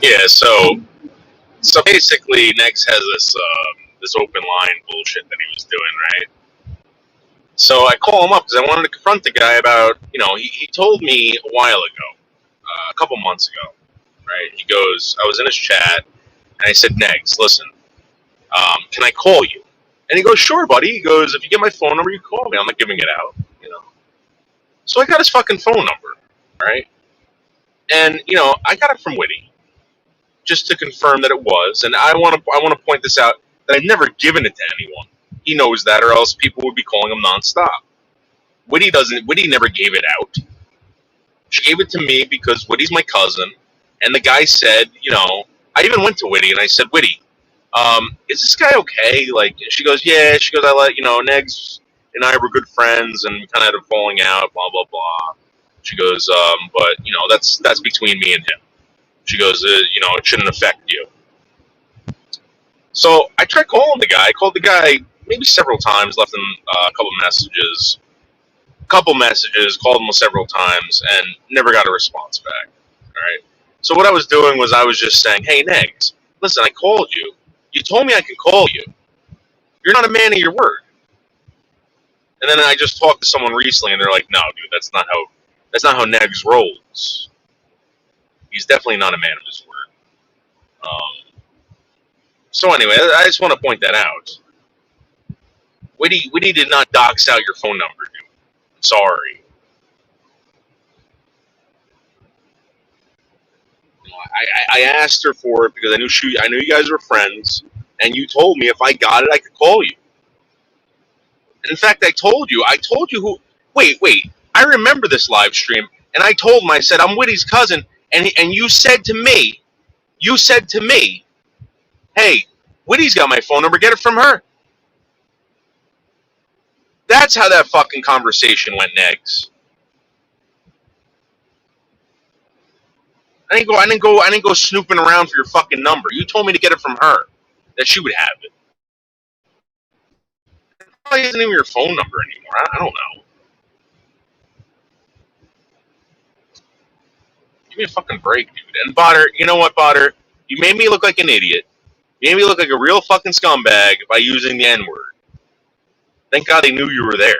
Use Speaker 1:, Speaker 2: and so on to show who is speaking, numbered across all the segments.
Speaker 1: Yeah, so basically, Negz has this open line bullshit that he was doing, right? So I call him up because I wanted to confront the guy about, he told me a while ago, a couple months ago, right? He goes, I was in his chat, and I said, Negz, listen, can I call you? And he goes, sure, buddy. He goes, if you get my phone number, you call me. I'm not giving it out. So I got his fucking phone number, right? And I got it from Witty, just to confirm that it was. And I want to point this out that I've never given it to anyone. He knows that, or else people would be calling him nonstop. Witty doesn't. Witty never gave it out. She gave it to me because Witty's my cousin, and the guy said, I even went to Witty and I said, Witty, is this guy okay? Like, she goes, yeah. She goes, Negz and I were good friends and kind of had a falling out, blah blah blah. She goes, but that's between me and him. She goes, it shouldn't affect you. So I tried calling the guy. I called the guy maybe several times, left him a couple messages, called him several times, and never got a response back. All right. So what I was doing was I was just saying, hey, Negz, listen, I called you. You told me I could call you. You're not a man of your word. And then I just talked to someone recently, and they're like, no, dude, that's not how Negz rolls. He's definitely not a man of his word. So anyway, I just want to point that out. Witty did not dox out your phone number, dude. I'm sorry. I asked her for it because I knew you guys were friends, and you told me if I got it, I could call you. And in fact, I told you who. Wait. I remember this live stream, and I told him, I said, I'm Witty's cousin, and you said to me, hey, Witty's got my phone number, get it from her. That's how that fucking conversation went, Negz. I didn't go snooping around for your fucking number. You told me to get it from her, that she would have it. It probably isn't even your phone number anymore. I don't know. Give me a fucking break, dude. And Botter, you know what, Botter? You made me look like an idiot. You made me look like a real fucking scumbag by using the N-word. Thank God they knew you were there.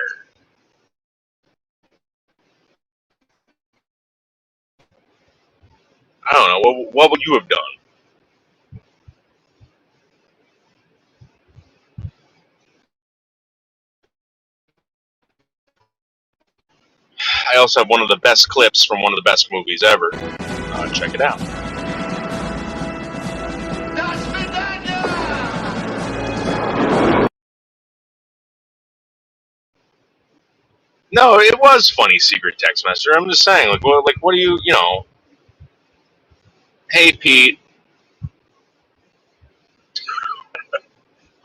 Speaker 1: I don't know. What would you have done? I also have one of the best clips from one of the best movies ever. Check it out. No, it was funny, secret text messenger. I'm just saying, what do you, Hey, Pete,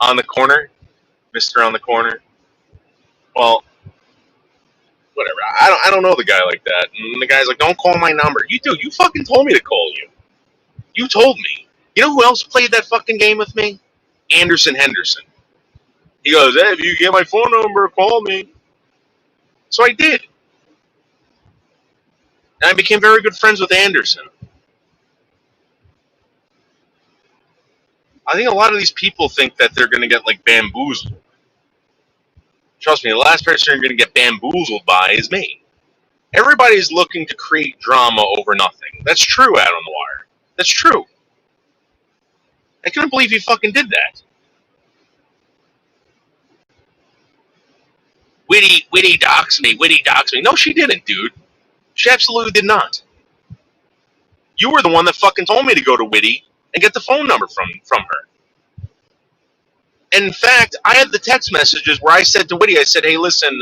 Speaker 1: on the corner, Mister on the corner. Well, whatever. I don't know the guy like that. And the guy's like, don't call my number. You fucking told me to call you. You told me. You know who else played that fucking game with me? Anderson Henderson. He goes, hey, if you get my phone number, call me. So I did. And I became very good friends with Anderson. I think a lot of these people think that they're going to get, bamboozled. Trust me, the last person you're going to get bamboozled by is me. Everybody's looking to create drama over nothing. That's true, Out on the Wire. That's true. I couldn't believe you fucking did that. Witty doxed me. No, she didn't, dude. She absolutely did not. You were the one that fucking told me to go to Witty and get the phone number from her. And in fact, I had the text messages where I said to Witty, I said, hey, listen,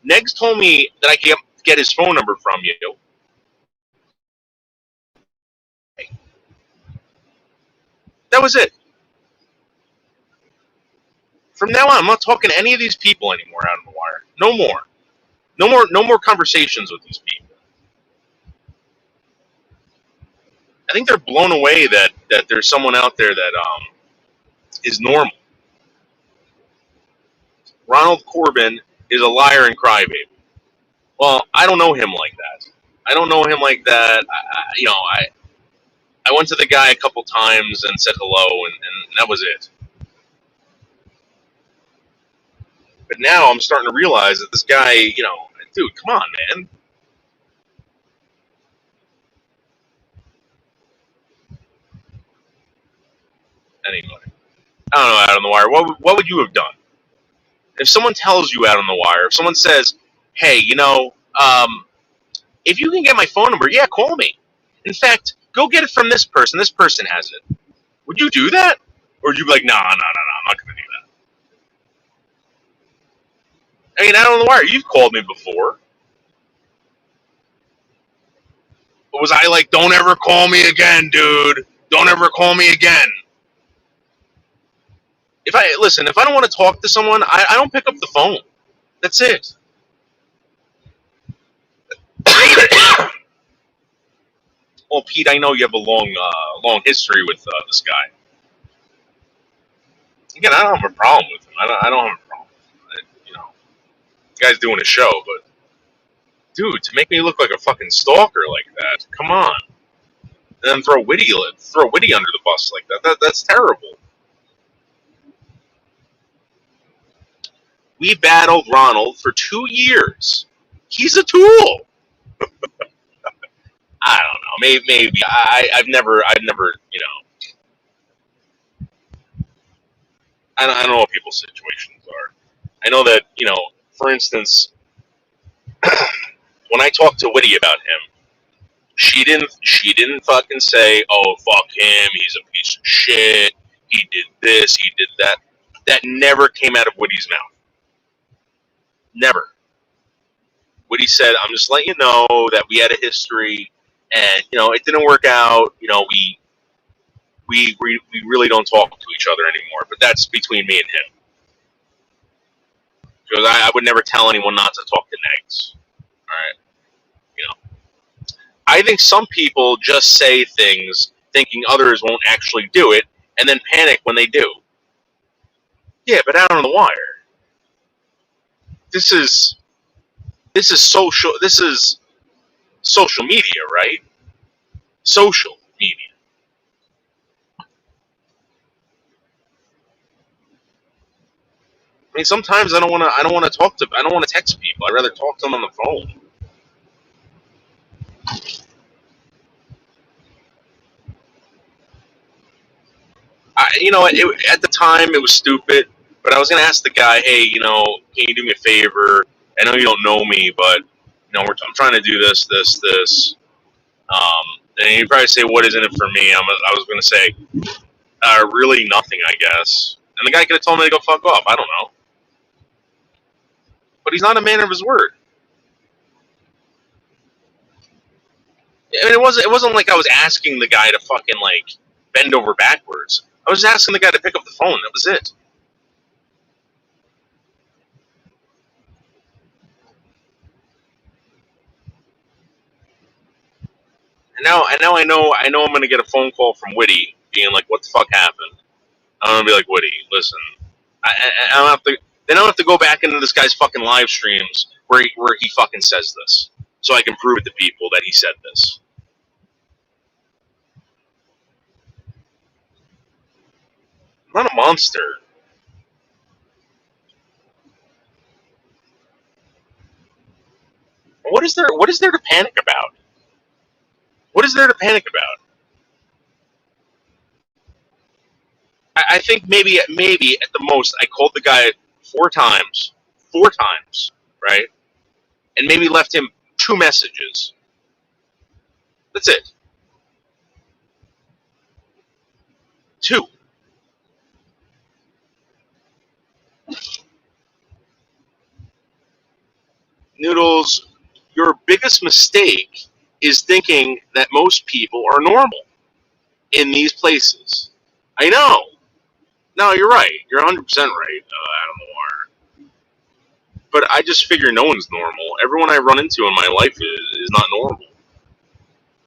Speaker 1: Negz told me that I can get his phone number from you. That was it. From now on, I'm not talking to any of these people anymore out on the wire. No more. No more conversations with these people. I think they're blown away that there's someone out there that is normal. Ronald Corbin is a liar and crybaby. Well, I don't know him like that. I I went to the guy a couple times and said hello, and that was it. But now I'm starting to realize that this guy, dude, come on, man. Anyway, I don't know, out on the wire. What would you have done if someone tells you out on the wire? If someone says, "Hey, if you can get my phone number, yeah, call me. In fact, go get it from this person. This person has it." Would you do that, or would you be like, "Nah, nah, nah, nah, I'm not gonna do that"? I mean, out on the wire, you've called me before. But was I like, "Don't ever call me again, dude. Don't ever call me again"? If I don't want to talk to someone, I don't pick up the phone. That's it. Well, Pete, I know you have a long history with this guy. Again, I don't have a problem with him. I don't have a problem. The guy's doing a show, but dude, to make me look like a fucking stalker like that, come on. And then throw Witty under the bus like that's terrible. We battled Ronald for 2 years. He's a tool. I don't know. Maybe. I've never. I don't know what people's situations are. I know that for instance, when I talked to Witty about him, she didn't fucking say, "Oh, fuck him. He's a piece of shit. He did this. He did that." That never came out of Witty's mouth. Never. Witty said, "I'm just letting you know that we had a history, and it didn't work out. We really don't talk to each other anymore. But that's between me and him. Because I would never tell anyone not to talk to Negz. All right, you know. I think some people just say things thinking others won't actually do it, and then panic when they do. Yeah, but out on the wire, this is social. This is social media, right? Social media. I mean, sometimes I don't want to. I don't want to talk to. I don't want to text people. I'd rather talk to them on the phone. At the time it was stupid, but I was gonna ask the guy, hey, can you do me a favor? I know you don't know me, but I'm trying to do this. And he'd probably say, what isn't it for me? I was gonna say, really nothing, I guess. And the guy could have told me to go fuck off. I don't know, but he's not a man of his word. I mean, it wasn't like I was asking the guy to fucking like bend over backwards. I was just asking the guy to pick up the phone. That was it. And now I know I'm gonna get a phone call from Witty being like, "What the fuck happened?" I'm gonna be like, "Witty, listen, I don't have to." Then I don't have to go back into this guy's fucking live streams where he fucking says this, so I can prove it to people that he said this. I'm not a monster. What is there to panic about? What is there to panic about? I think maybe at the most I called the guy four times, right? And maybe left him 2 messages. That's it. 2. Noodles, your biggest mistake is thinking that most people are normal in these places. I know. No, you're right. You're 100% right, Adam Noir. But I just figure no one's normal. Everyone I run into in my life is not normal.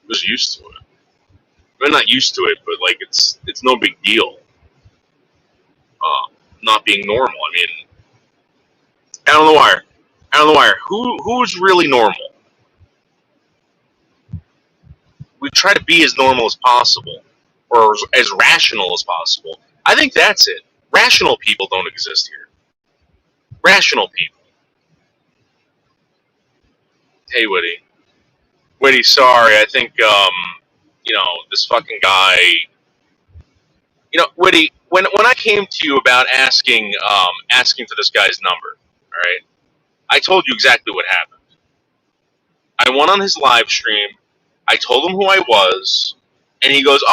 Speaker 1: I'm just used to it. I'm not used to it, but like it's no big deal. Not being normal. I mean, Adam Noir. Adam Noir. Who's really normal? try to be as normal as possible, or as rational as possible. I think that's it. Rational people don't exist here. Rational people. Hey, Woody. Woody, sorry. I think this fucking guy. Woody. When I came to you about asking for this guy's number, all right, I told you exactly what happened. I went on his live stream. I told him who I was, and he goes,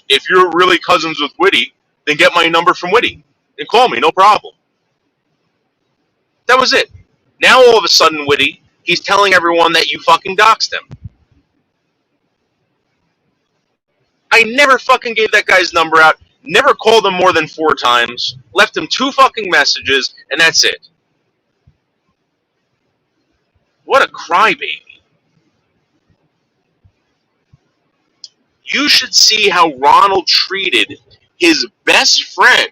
Speaker 1: if you're really cousins with Woody, then get my number from Woody and call me, no problem. That was it. Now all of a sudden, Woody, he's telling everyone that you fucking doxed him. I never fucking gave that guy's number out, never called him more than 4 times, left him 2 fucking messages, and that's it. What a crybaby. You should see how Ronald treated his best friend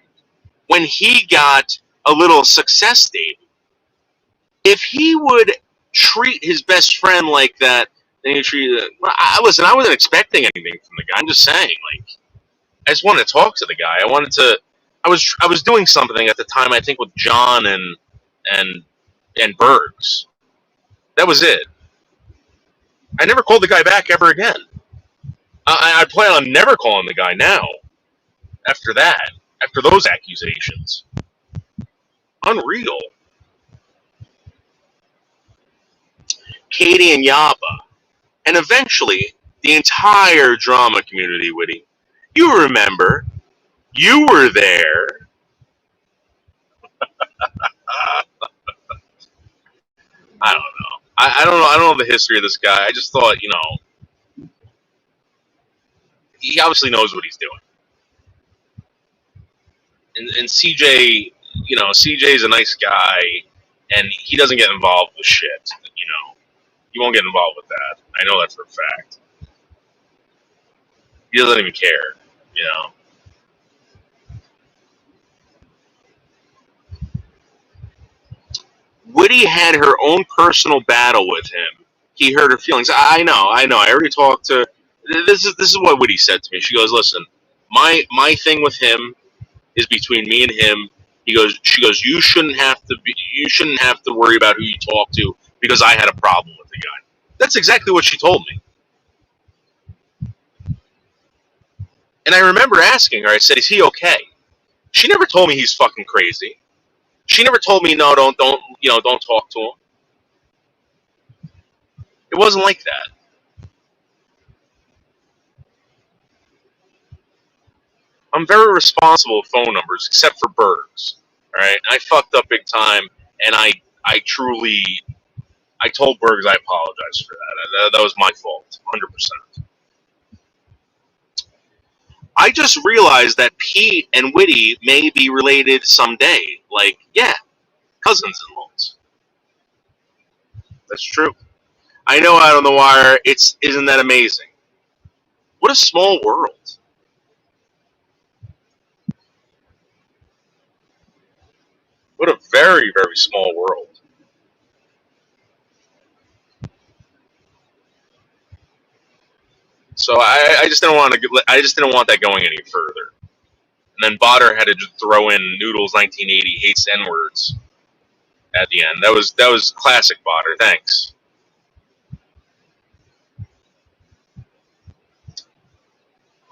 Speaker 1: when he got a little success date. If he would treat his best friend like that, then he treated it. Listen, I wasn't expecting anything from the guy. I'm just saying, I just wanted to talk to the guy. I was doing something at the time, I think, with John and Bergs. That was it. I never called the guy back ever again. I plan on never calling the guy now. After that, after those accusations, unreal. Katie and Yaba, and eventually the entire drama community, Woody. You remember, you were there. I don't know. I don't know. I don't know the history of this guy. I just thought, he obviously knows what he's doing. And CJ, CJ's a nice guy, and he doesn't get involved with shit. He won't get involved with that. I know that for a fact. He doesn't even care, Woody had her own personal battle with him. He hurt her feelings. I know. I already talked to. This is what Woody said to me. She goes, "Listen, my thing with him is between me and him." She goes, you shouldn't have to worry about who you talk to because I had a problem with the guy. That's exactly what she told me. And I remember asking her. I said, "Is he okay?" She never told me he's fucking crazy. She never told me, no, don't talk to him. It wasn't like that. I'm very responsible with phone numbers, except for Berg's. All right, I fucked up big time, and I told Berg's I apologize for that. That was my fault, 100%. I just realized that Pete and Whitty may be related someday. Cousins-in-laws. That's true. I know out on the wire. Isn't that amazing? What a small world. What a very, very small world. So I just didn't want that going any further. And then Botter had to just throw in Noodles 1980 hates N-words at the end. That was classic Botter. Thanks.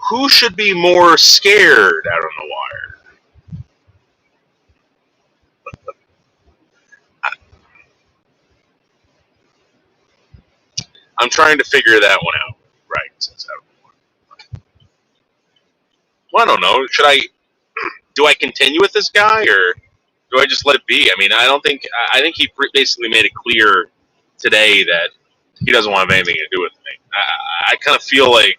Speaker 1: Who should be more scared out on the wire? I'm trying to figure that one out. Right. Well, I don't know. Do I continue with this guy or do I just let it be? I mean, I think he basically made it clear today that he doesn't want to have anything to do with me. I kind of feel like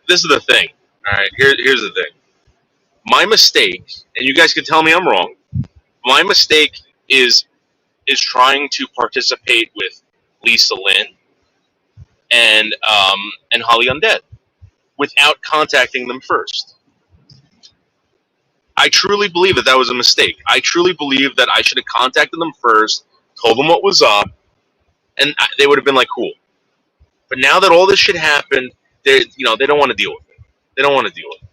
Speaker 1: this is the thing. All right, here's the thing. My mistake, and you guys can tell me I'm wrong. My mistake is trying to participate with Lisa Lynn and Holly Undead without contacting them first. I truly believe that was a mistake. I truly believe that I should have contacted them first, told them what was up, and they would have been like, cool. But now that all this shit happened, they don't want to deal with it. They don't want to deal with it.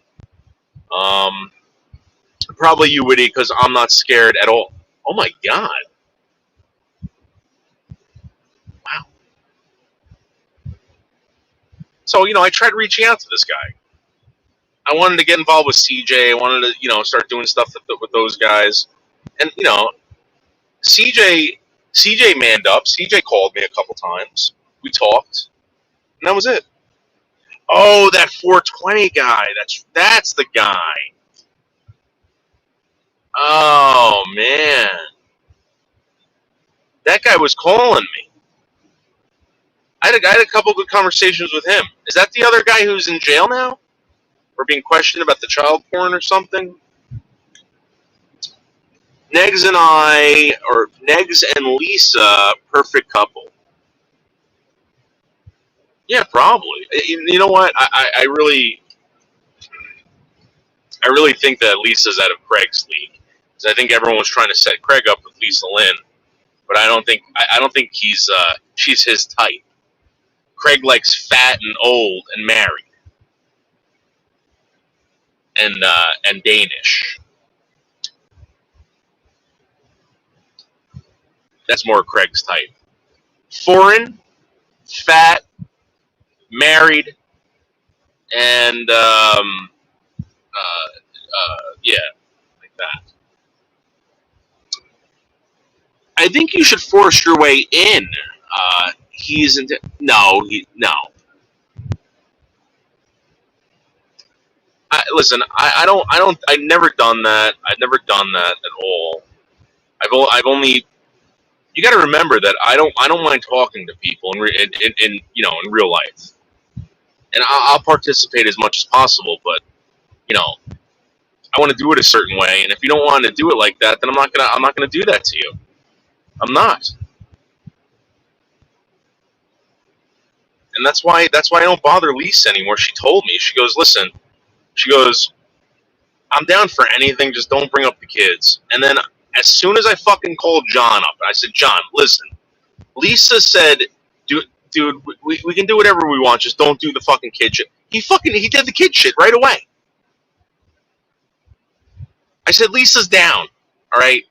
Speaker 1: Probably you, Witty, because I'm not scared at all. Oh my god! Wow. So I tried reaching out to this guy. I wanted to get involved with CJ. I wanted to start doing stuff with those guys, and CJ manned up. CJ called me a couple times. We talked, and that was it. Oh, that 420 guy. That's the guy. Oh man, that guy was calling me. I had a couple good conversations with him. Is that the other guy who's in jail now, or being questioned about the child porn or something? Negz and Lisa, perfect couple. Yeah, probably. You know what? I really think that Lisa's out of Craig's league. Because I think everyone was trying to set Craig up with Lisa Lynn, but I don't think she's his type. Craig likes fat and old and married and Danish. That's more Craig's type. Foreign, fat, married, and yeah, like that. I think you should force your way in. He's into no. Listen, I've never done that. I've never done that at all. I've only. You got to remember that I don't mind talking to people in real life, and I'll participate as much as possible. But I want to do it a certain way, and if you don't want to do it like that, then I'm not gonna do that to you. I'm not, and that's why I don't bother Lisa anymore. She told me, she goes, listen, she goes, I'm down for anything, just don't bring up the kids. And then as soon as I fucking called John up, I said, John, listen, Lisa said, dude, we can do whatever we want, just don't do the fucking kid shit. He did the kid shit right away. I said, Lisa's down, all right?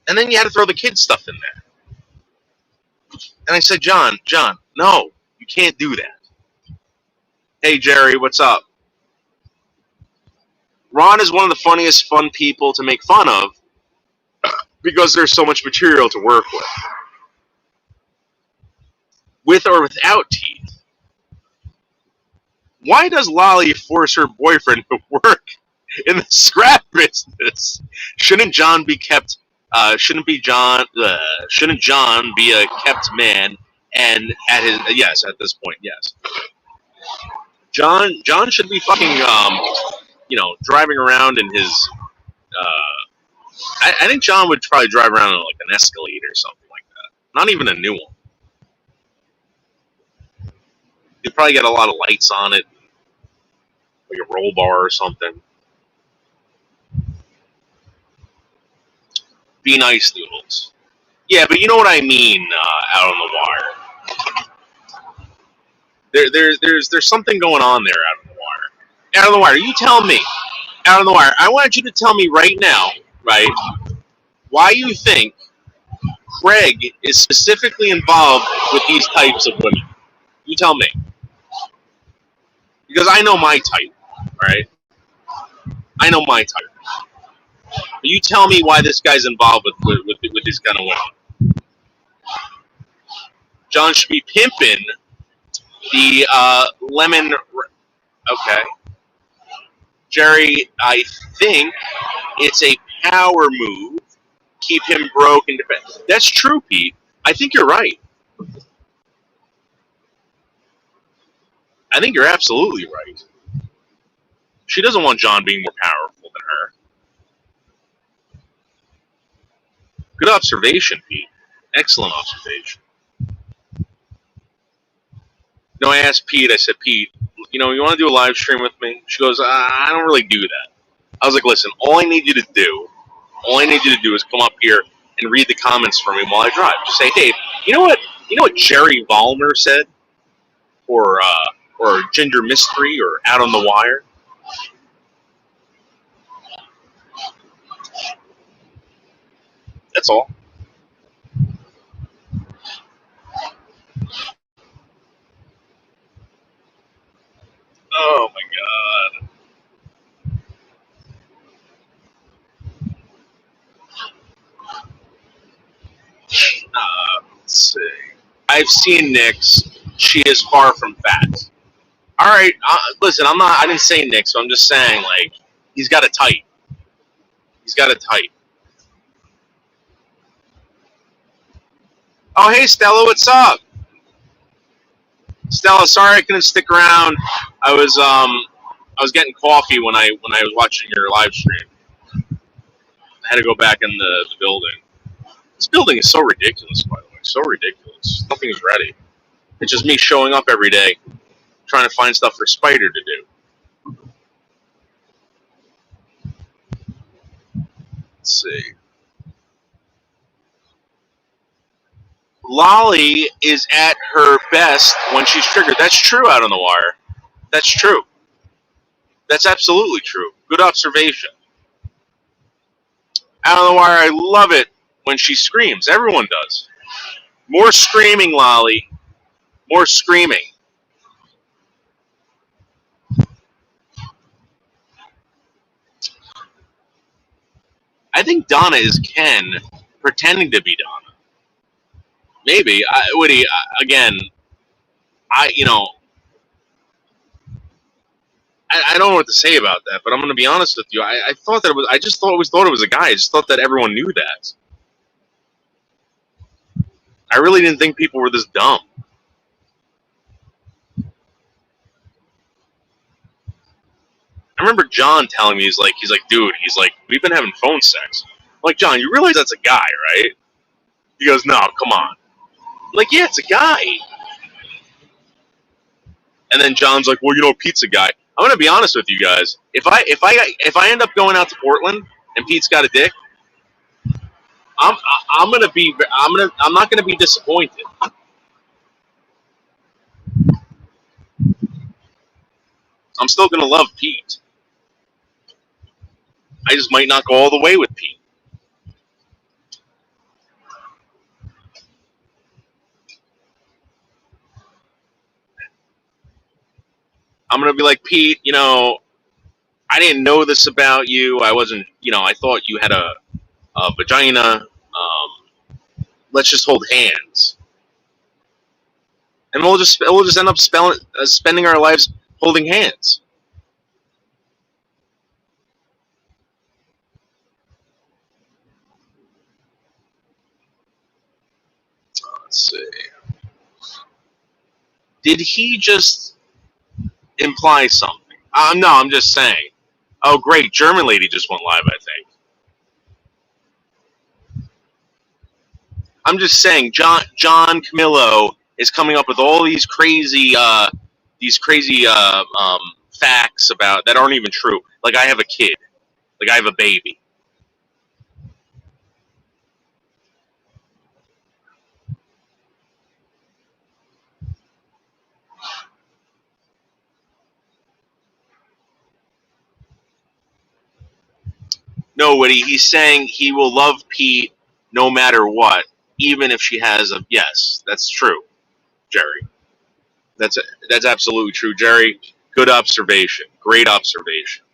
Speaker 1: And then you had to throw the kid stuff in there. And I said, John, no, you can't do that. Hey, Jerry, what's up? Ron is one of the funniest fun people to make fun of because there's so much material to work with or without teeth. Why does Lolly force her boyfriend to work in the scrap business? Shouldn't John be kept? Shouldn't John be a kept man? And at this point, yes. John should be fucking driving around in his. I think John would probably drive around in like an Escalade or something like that. Not even a new one. He'd probably get a lot of lights on it, like a roll bar or something. Be nice, Noodles. Yeah, but you know what I mean. Out on the wire. There's something going on there out on the wire. Out on the wire. You tell me. Out on the wire. I want you to tell me right now, right, why you think Craig is specifically involved with these types of women. You tell me. Because I know my type, alright? I know my type. But you tell me why this guy's involved with these kind of women. John should be pimping the lemon. Okay. Jerry, I think it's a power move. Keep him broke and defend. That's true, Pete. I think you're right. I think you're absolutely right. She doesn't want John being more powerful than her. Good observation, Pete. Excellent observation. No, I asked Pete, I said, Pete, you want to do a live stream with me? She goes, I don't really do that. I was like, listen, all I need you to do is come up here and read the comments for me while I drive. Just say, hey, you know what? You know what Jerry Vollmer said, or Ginger Mystery, or Out on the Wire? That's all. Oh my God. Let's see. I've seen Nyx. She is far from fat. All right, listen. I'm not. I didn't say Nyx, so I'm just saying like he's got a type. He's got a type. Oh, hey Stella, what's up? Stella, sorry I couldn't stick around. I was getting coffee when I was watching your live stream. I had to go back in the building. This building is so ridiculous, by the way. So ridiculous. Nothing is ready. It's just me showing up every day, trying to find stuff for Spider to do. Let's see. Lolly is at her best when she's triggered. That's true, Out on the Wire. That's true. That's absolutely true. Good observation. Out on the Wire, I love it when she screams. Everyone does. More screaming, Lolly. More screaming. I think Donna is Ken pretending to be Donna. Maybe. Woody, again, I don't know what to say about that, but I'm going to be honest with you. I thought that it was. I just always thought it was a guy. I just thought that everyone knew that. I really didn't think people were this dumb. I remember John telling me dude, we've been having phone sex. I'm like, John, you realize that's a guy, right? He goes, no, come on. I'm like, yeah, it's a guy. And then John's like, well, Pete's a guy. I'm gonna be honest with you guys. If I end up going out to Portland and Pete's got a dick, I'm not gonna be disappointed. I'm still gonna love Pete. I just might not go all the way with Pete. I'm gonna be like, Pete, I didn't know this about you. I wasn't, I thought you had a vagina. Let's just hold hands, and we'll just end up spending our lives holding hands. Let's see. Did he just imply something? No, I'm just saying. Oh, great, German lady just went live. I think. I'm just saying. John Camillo is coming up with all these crazy facts about that aren't even true. Like I have a kid. Like I have a baby. No, Woody. He's saying he will love Pete no matter what, even if she has a yes. That's true, Jerry. That's that's absolutely true, Jerry. Good observation. Great observation.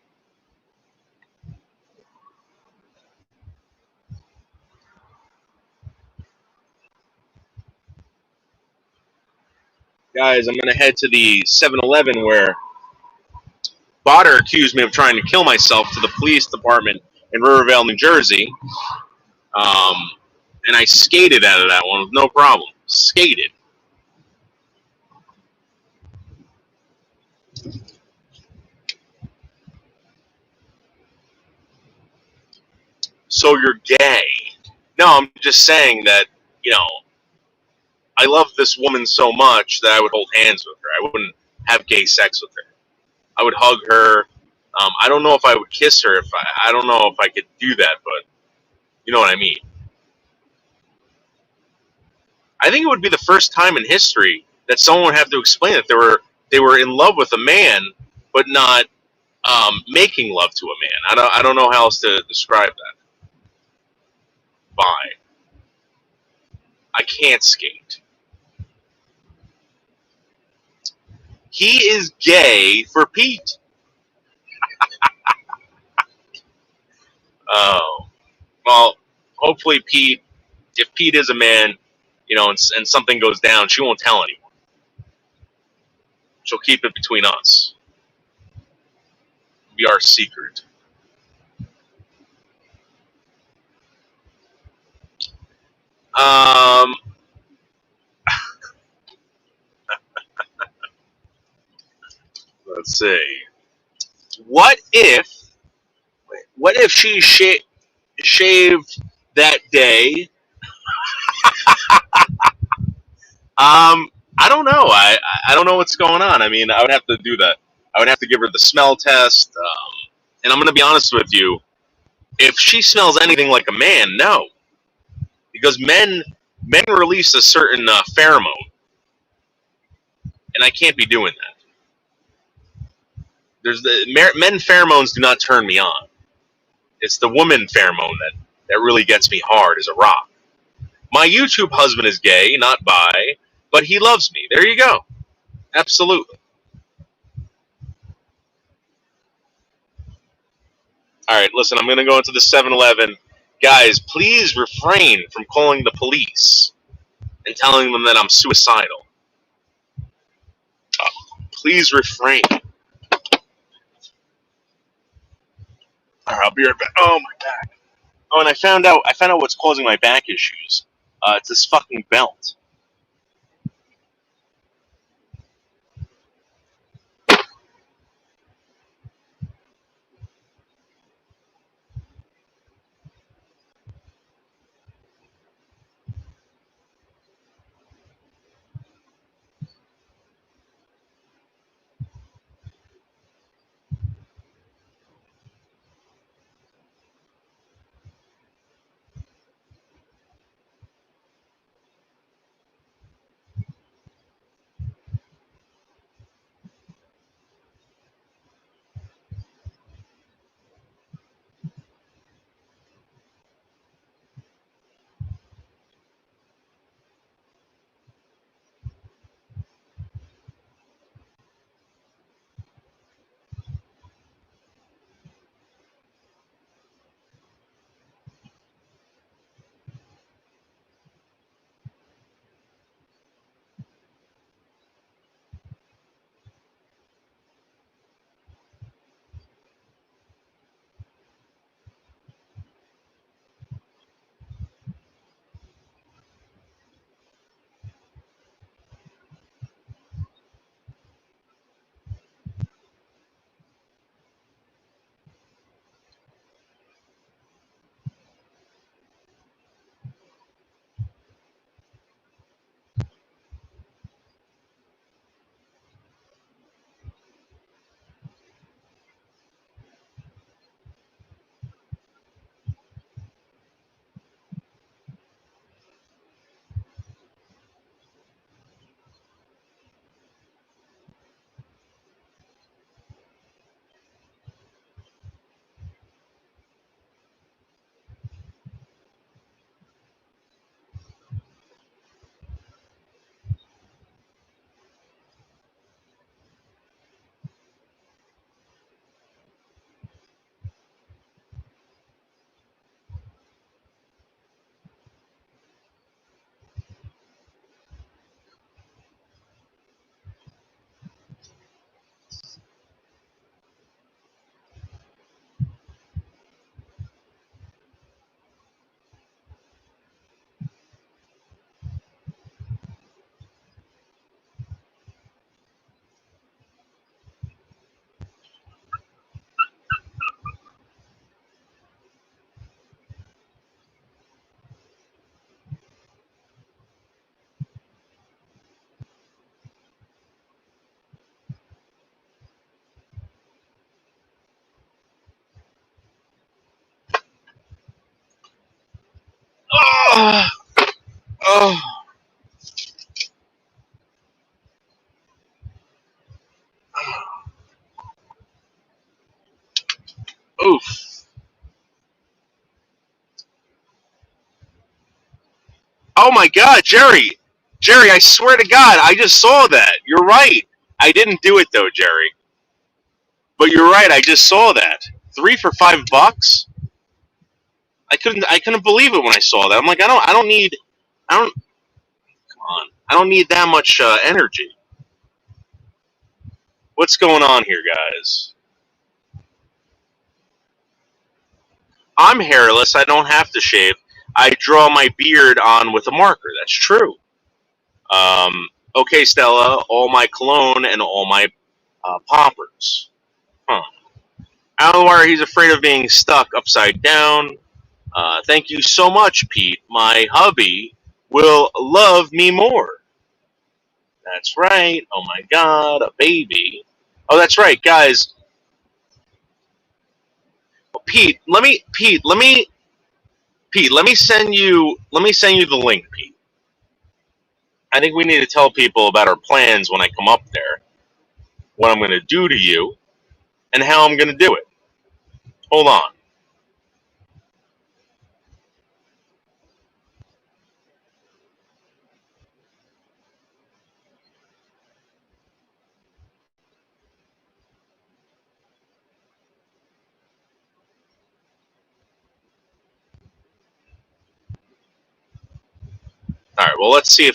Speaker 1: Guys, I'm gonna head to the 7-Eleven where Botter accused me of trying to kill myself to the police department in Rivervale, New Jersey. Um, and I skated out of that one with no problem. Skated. So you're gay. No, I'm just saying that, you know, I love this woman so much that I would hold hands with her. I wouldn't have gay sex with her. I would hug her. I don't know if I would kiss her. I don't know if I could do that, but you know what I mean. I think it would be the first time in history that someone would have to explain that they were in love with a man, but not making love to a man. I don't know how else to describe that. Bi. I can't skate. He is gay for Pete. Oh, well, hopefully Pete, if Pete is a man, and something goes down, she won't tell anyone. She'll keep it between us. Be our secret. Um, let's see. What if, what if she shaved that day? I don't know. I don't know what's going on. I mean, I would have to do that. I would have to give her the smell test. And I'm going to be honest with you. If she smells anything like a man, no, because men release a certain pheromone, and I can't be doing that. There's men pheromones do not turn me on. It's the woman pheromone that really gets me hard as a rock. My YouTube husband is gay, not bi, but he loves me. There you go. Absolutely. All right, listen, I'm going to go into the 7-Eleven. Guys, please refrain from calling the police and telling them that I'm suicidal. Please refrain. All right, I'll be right back. Oh, my back. Oh, and I found out what's causing my back issues. It's this fucking belt. Oh, oh. Oof. Oh my God, Jerry. Jerry, I swear to God, I just saw that. You're right. I didn't do it though, Jerry. But you're right. I just saw that. 3 for $5. I couldn't believe it when I saw that. I'm like, I don't. Come on. I don't need that much energy. What's going on here, guys? I'm hairless. I don't have to shave. I draw my beard on with a marker. That's true. Okay, Stella. All my cologne and all my poppers. Huh. I don't know why he's afraid of being stuck upside down. Thank you so much, Pete. My hubby will love me more. That's right. Oh my God, a baby. Oh, that's right, guys. Pete, let me send you the link, Pete. I think we need to tell people about our plans when I come up there, what I'm going to do to you, and how I'm going to do it. Hold on. All right. Well, let's see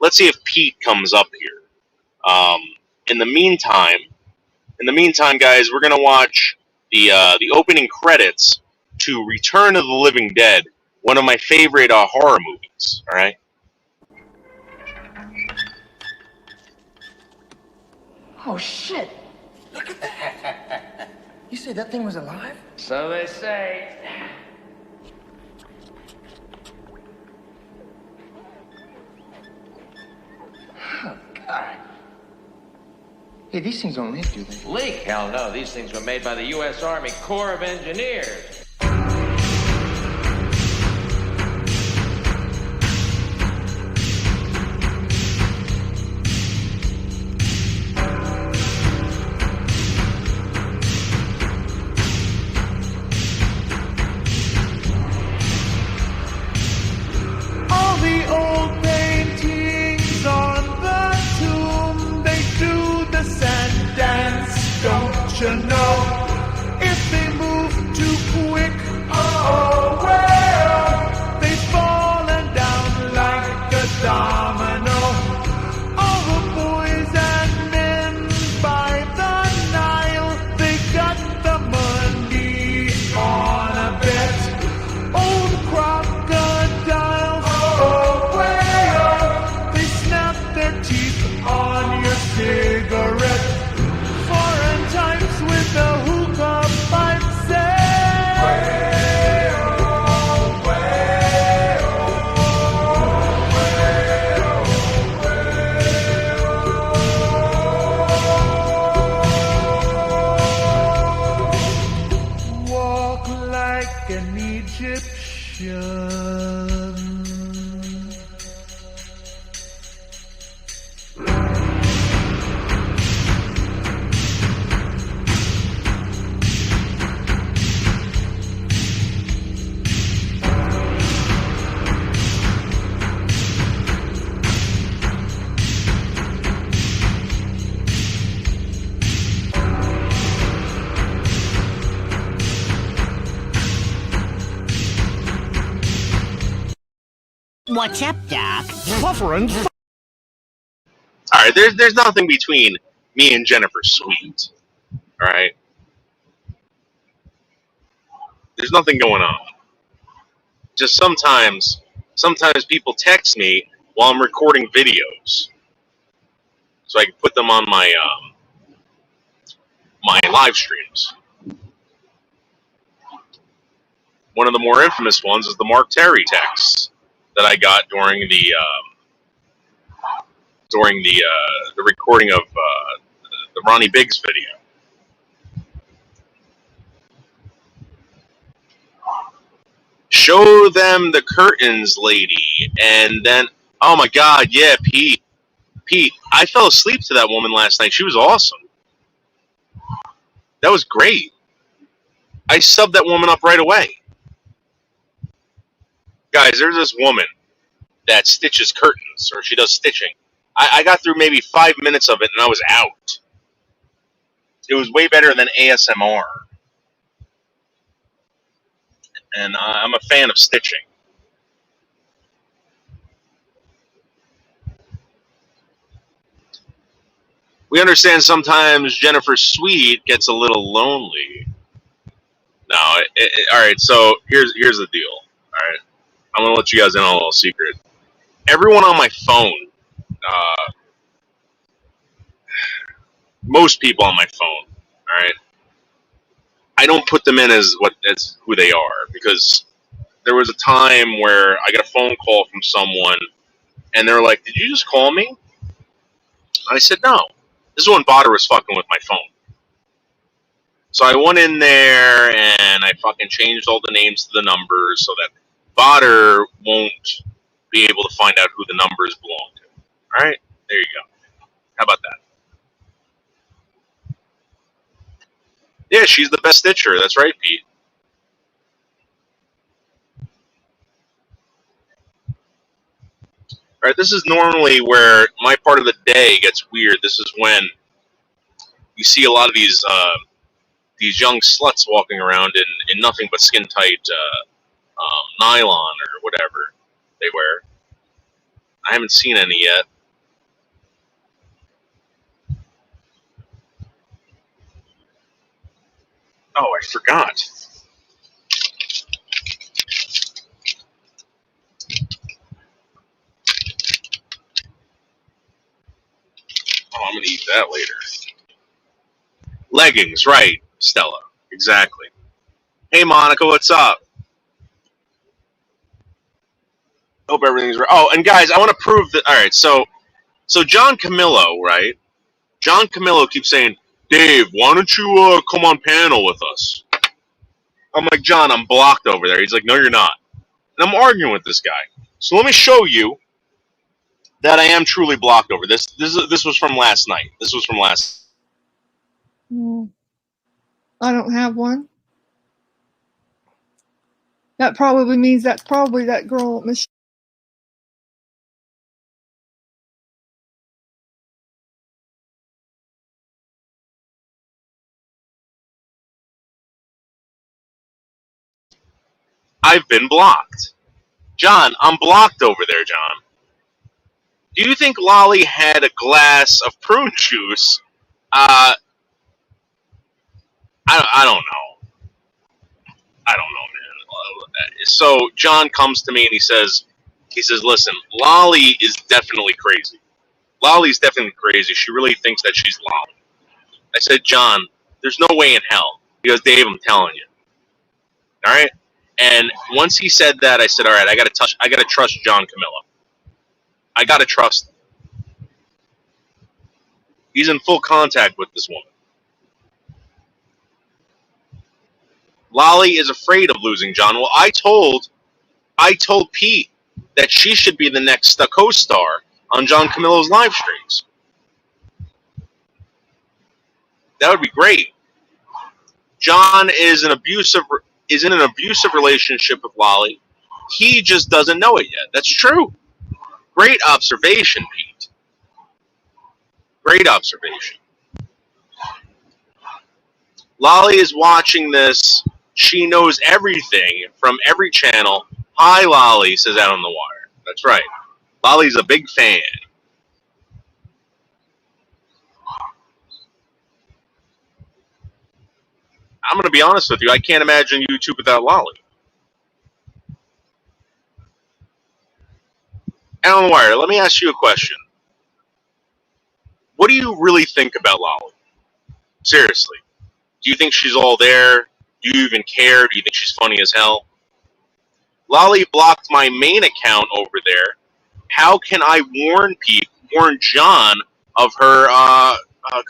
Speaker 1: if Pete comes up here. Um, in the meantime, guys, we're gonna watch the opening credits to Return of the Living Dead, one of my favorite horror movies. All right.
Speaker 2: Oh, shit. Look at that. You said that thing was alive?
Speaker 3: So they say.
Speaker 2: Oh, God. Hey, these things don't leak, do they?
Speaker 3: Leak? Hell no. These things were made by the U.S. Army Corps of Engineers.
Speaker 4: All the old paintings on the tomb, they do the sand dance, don't you know? If they move too quick, oh well, they've fallen down like a domino. All the boys and men by the Nile, they got the money on a bet. Old crocodiles, oh well, they snap their teeth on your cigarette. Foreign times with the hookah pipe set. Walk like an Egyptian.
Speaker 5: What's up, Doc?
Speaker 4: Buffering.
Speaker 1: All right. There's nothing between me and Jennifer Sweet. All right. There's nothing going on. Just sometimes people text me while I'm recording videos, so I can put them on my live streams. One of the more infamous ones is the Mark Terry text that I got during the recording of the Ronnie Biggs video. Show them the curtains, lady, and then oh my God, yeah, Pete, I fell asleep to that woman last night. She was awesome. That was great. I subbed that woman up right away. Guys, there's this woman that stitches curtains, or she does stitching. I got through maybe 5 minutes of it, and I was out. It was way better than ASMR. And I'm a fan of stitching. We understand sometimes Jennifer Sweet gets a little lonely. No, all right. So here's the deal. All right, I'm gonna let you guys in on a little secret. Everyone on my phone, most people on my phone, all right, I don't put them in as who they are, because there was a time where I got a phone call from someone, and they're like, "Did you just call me?" I said, "No." This is when Botter was fucking with my phone. So I went in there and I fucking changed all the names to the numbers so that Botter won't be able to find out who the numbers belong to. All right, there you go. How about that? Yeah, she's the best stitcher. That's right, Pete. All right, this is normally where my part of the day gets weird. This is when you see a lot of these young sluts walking around in nothing but skin tight nylon or whatever they wear. I haven't seen any yet. Oh, I forgot. Oh, I'm gonna eat that later. Leggings, right, Stella. Exactly. Hey, Monica, what's up? Hope everything's right. Oh, and guys, I want to prove that. All right, so John Camillo, right? John Camillo keeps saying, "Dave, why don't you come on panel with us?" I'm like, "John, I'm blocked over there." He's like, "No, you're not." And I'm arguing with this guy. So let me show you that I am truly blocked over. This was from last night. This was from last.
Speaker 6: I don't have one. That probably means that's probably that girl, Michelle.
Speaker 1: I've been blocked. John, I'm blocked over there, John. Do you think Lolly had a glass of prune juice? I don't know. I don't know, man. So John comes to me and he says, "Listen, Lolly is definitely crazy. Lolly's definitely crazy. She really thinks that she's Lolly." I said, "John, there's no way in hell." He goes, "Dave, I'm telling you." All right. And once he said that, I said, "All right, I gotta trust John Camillo. I gotta trust him. He's in full contact with this woman. Lolly is afraid of losing John." Well, I told Pete that she should be the next co-star on John Camillo's live streams. That would be great. John is in an abusive relationship with Lolly. He just doesn't know it yet. That's true. Great observation, Pete. Great observation. Lolly is watching this. She knows everything from every channel. "Hi, Lolly," says Out on the Wire. That's right. Lolly's a big fan. I'm going to be honest with you. I can't imagine YouTube without Lolly. Out on the Wire, let me ask you a question. What do you really think about Lolly? Seriously. Do you think she's all there? Do you even care? Do you think she's funny as hell? Lolly blocked my main account over there. How can I warn John of her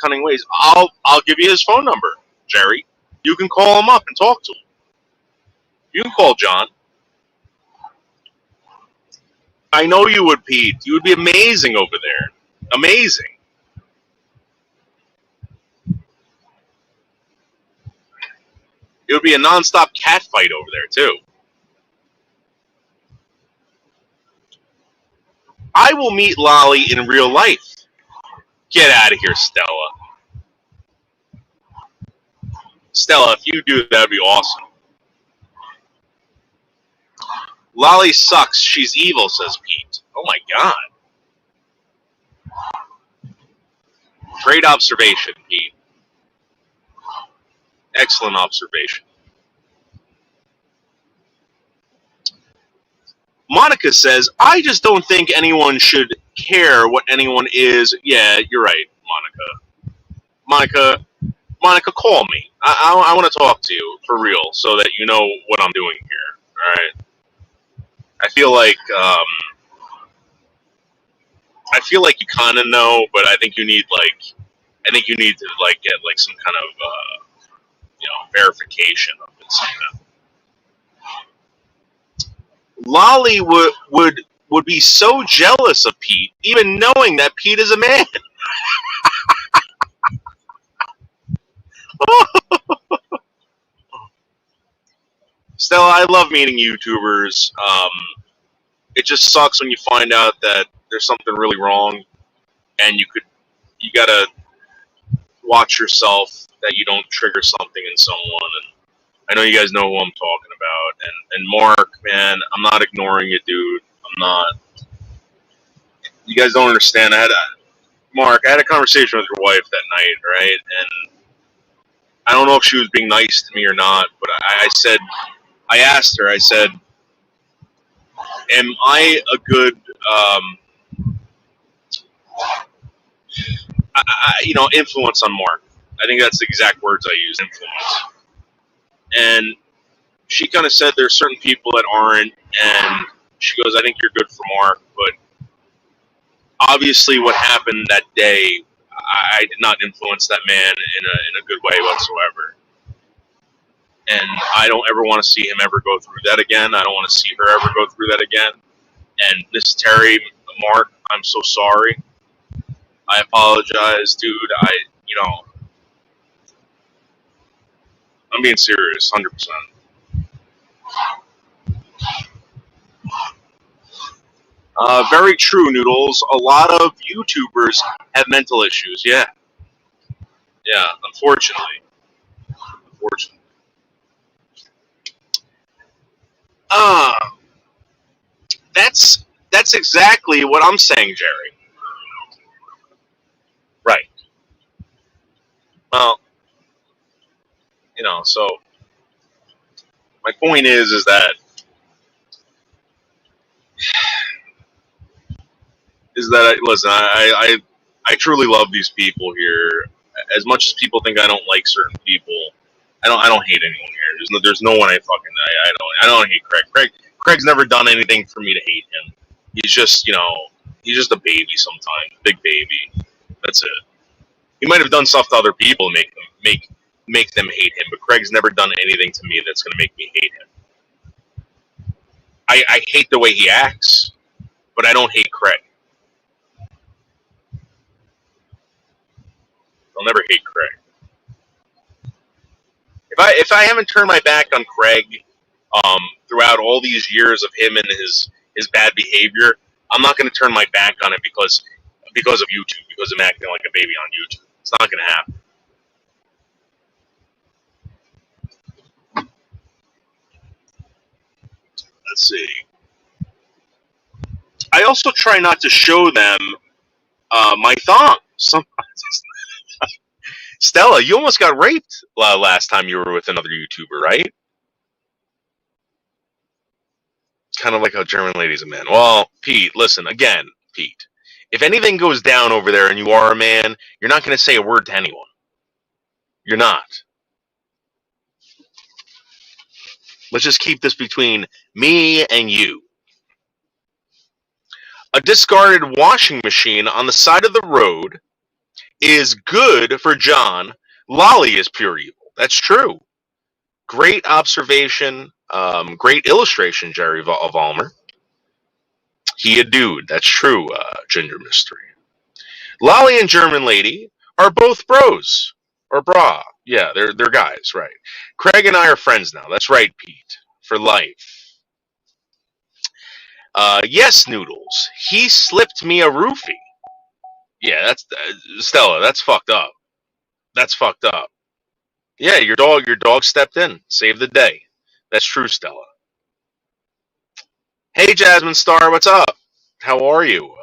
Speaker 1: cunning ways? I'll give you his phone number, Jerry. You can call him up and talk to him. You can call John. I know you would, Pete. You would be amazing over there. Amazing. It would be a nonstop cat fight over there too. I will meet Lolly in real life. Get out of here, Stella. Stella, if you do, that'd be awesome. Lolly sucks. She's evil, says Pete. Oh my god. Great observation, Pete. Excellent observation. Monica says, I just don't think anyone should care what anyone is. Yeah, you're right, Monica, call me. I want to talk to you for real so that you know what I'm doing here. All right. I feel like you kind of know, but I think you need to get like some kind of verification of this. Lolly would be so jealous of Pete, even knowing that Pete is a man. Stella, I love meeting YouTubers. It just sucks when you find out that there's something really wrong, and you gotta watch yourself that you don't trigger something in someone. And I know you guys know who I'm talking about. And Mark, man, I'm not ignoring you, dude. I'm not. You guys don't understand. Mark, I had a conversation with your wife that night, right? And I don't know if she was being nice to me or not, but I asked her, I said, am I a good, influence on Mark? I think that's the exact words I use, influence. And she kind of said there's certain people that aren't, and she goes, I think you're good for Mark, but obviously what happened that day, I did not influence that man in a good way whatsoever. And I don't ever want to see him ever go through that again. I don't want to see her ever go through that again. And Miss Terry, Mark, I'm so sorry. I apologize, dude. I'm being serious, 100%. Very true, Noodles. A lot of YouTubers have mental issues. Yeah, unfortunately. That's exactly what I'm saying, Jerry. Right. Well, so my point is that listen, I truly love these people here. As much as people think I don't like certain people, I don't hate anyone here. There's no one I don't hate Craig. Craig's never done anything for me to hate him. He's just a baby sometimes, big baby. That's it. He might have done stuff to other people to make them hate him, but Craig's never done anything to me that's gonna make me hate him. I hate the way he acts, but I don't hate Craig. I'll never hate Craig. If I haven't turned my back on Craig throughout all these years of him and his bad behavior, I'm not going to turn my back on it because of YouTube, because I'm acting like a baby on YouTube. It's not going to happen. Let's see. I also try not to show them my thong. Stella, you almost got raped last time you were with another YouTuber, right? Kind of like how German ladies a man. Well, Pete, listen, again, Pete. If anything goes down over there and you are a man, you're not going to say a word to anyone. You're not. Let's just keep this between me and you. A discarded washing machine on the side of the road is good for John. Lolly is pure evil. That's true. Great observation. Great illustration, Jerry Valmer. He a dude. That's true, Ginger Mystery. Lolly and German Lady are both bros. Or bra. Yeah, they're guys, right? Craig and I are friends now. That's right, Pete, for life. Yes, Noodles. He slipped me a roofie. Yeah, that's Stella. That's fucked up. That's fucked up. Yeah, your dog stepped in, saved the day. That's true, Stella. Hey, Jasmine Star, what's up? How are you?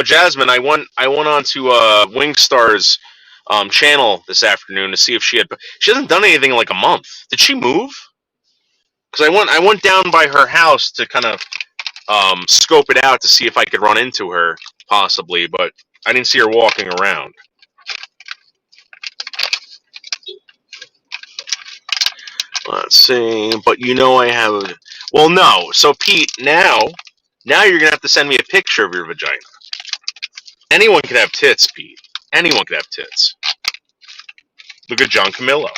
Speaker 1: Jasmine, I went on to Wingstar's channel this afternoon to see if she hasn't done anything in like a month. Did she move? Because I went down by her house to kind of scope it out to see if I could run into her possibly, but I didn't see her walking around. Let's see, but I have. Well, no. So Pete, now you're gonna have to send me a picture of your vagina. Anyone could have tits, Pete. Anyone could have tits. Look at John Camillo.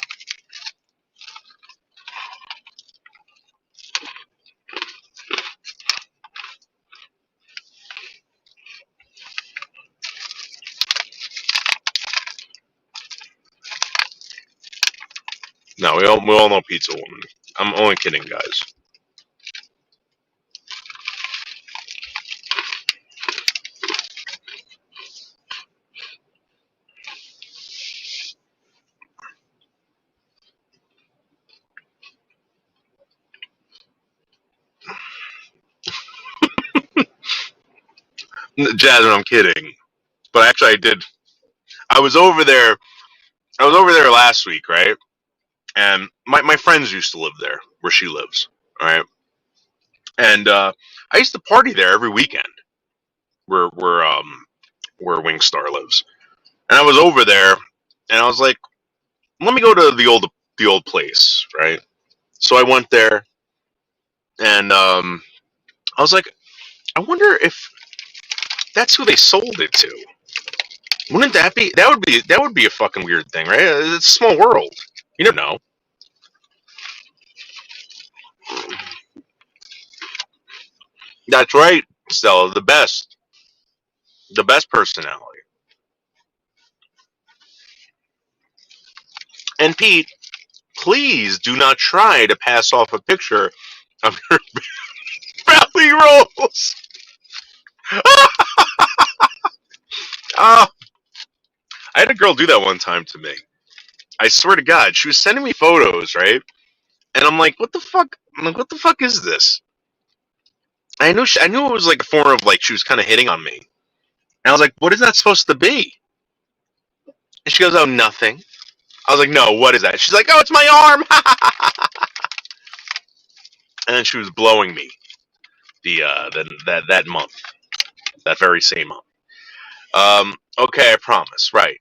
Speaker 1: No, we all know Pete's a woman. I'm only kidding, guys. Jasmine, I'm kidding. But actually, I did. I was over there. I was over there last week, right? And my friends used to live there, where she lives, right? And I used to party there every weekend, where Wingstar lives. And I was over there, and I was like, let me go to the old place, right? So I went there, and I was like, I wonder if that's who they sold it to. Wouldn't that be? That would be a fucking weird thing, right? It's a small world. You never know. That's right, Stella. The best personality. And Pete, please do not try to pass off a picture of your belly rolls. Ah, I had a girl do that one time to me. I swear to God, she was sending me photos, right? And I'm like, what the fuck? I'm like, what the fuck is this? I knew it was like a form of like she was kind of hitting on me. And I was like, what is that supposed to be? And she goes, oh, nothing. I was like, no, what is that? She's like, oh, it's my arm. And then she was blowing me that month, that very same month. Okay, I promise. Right.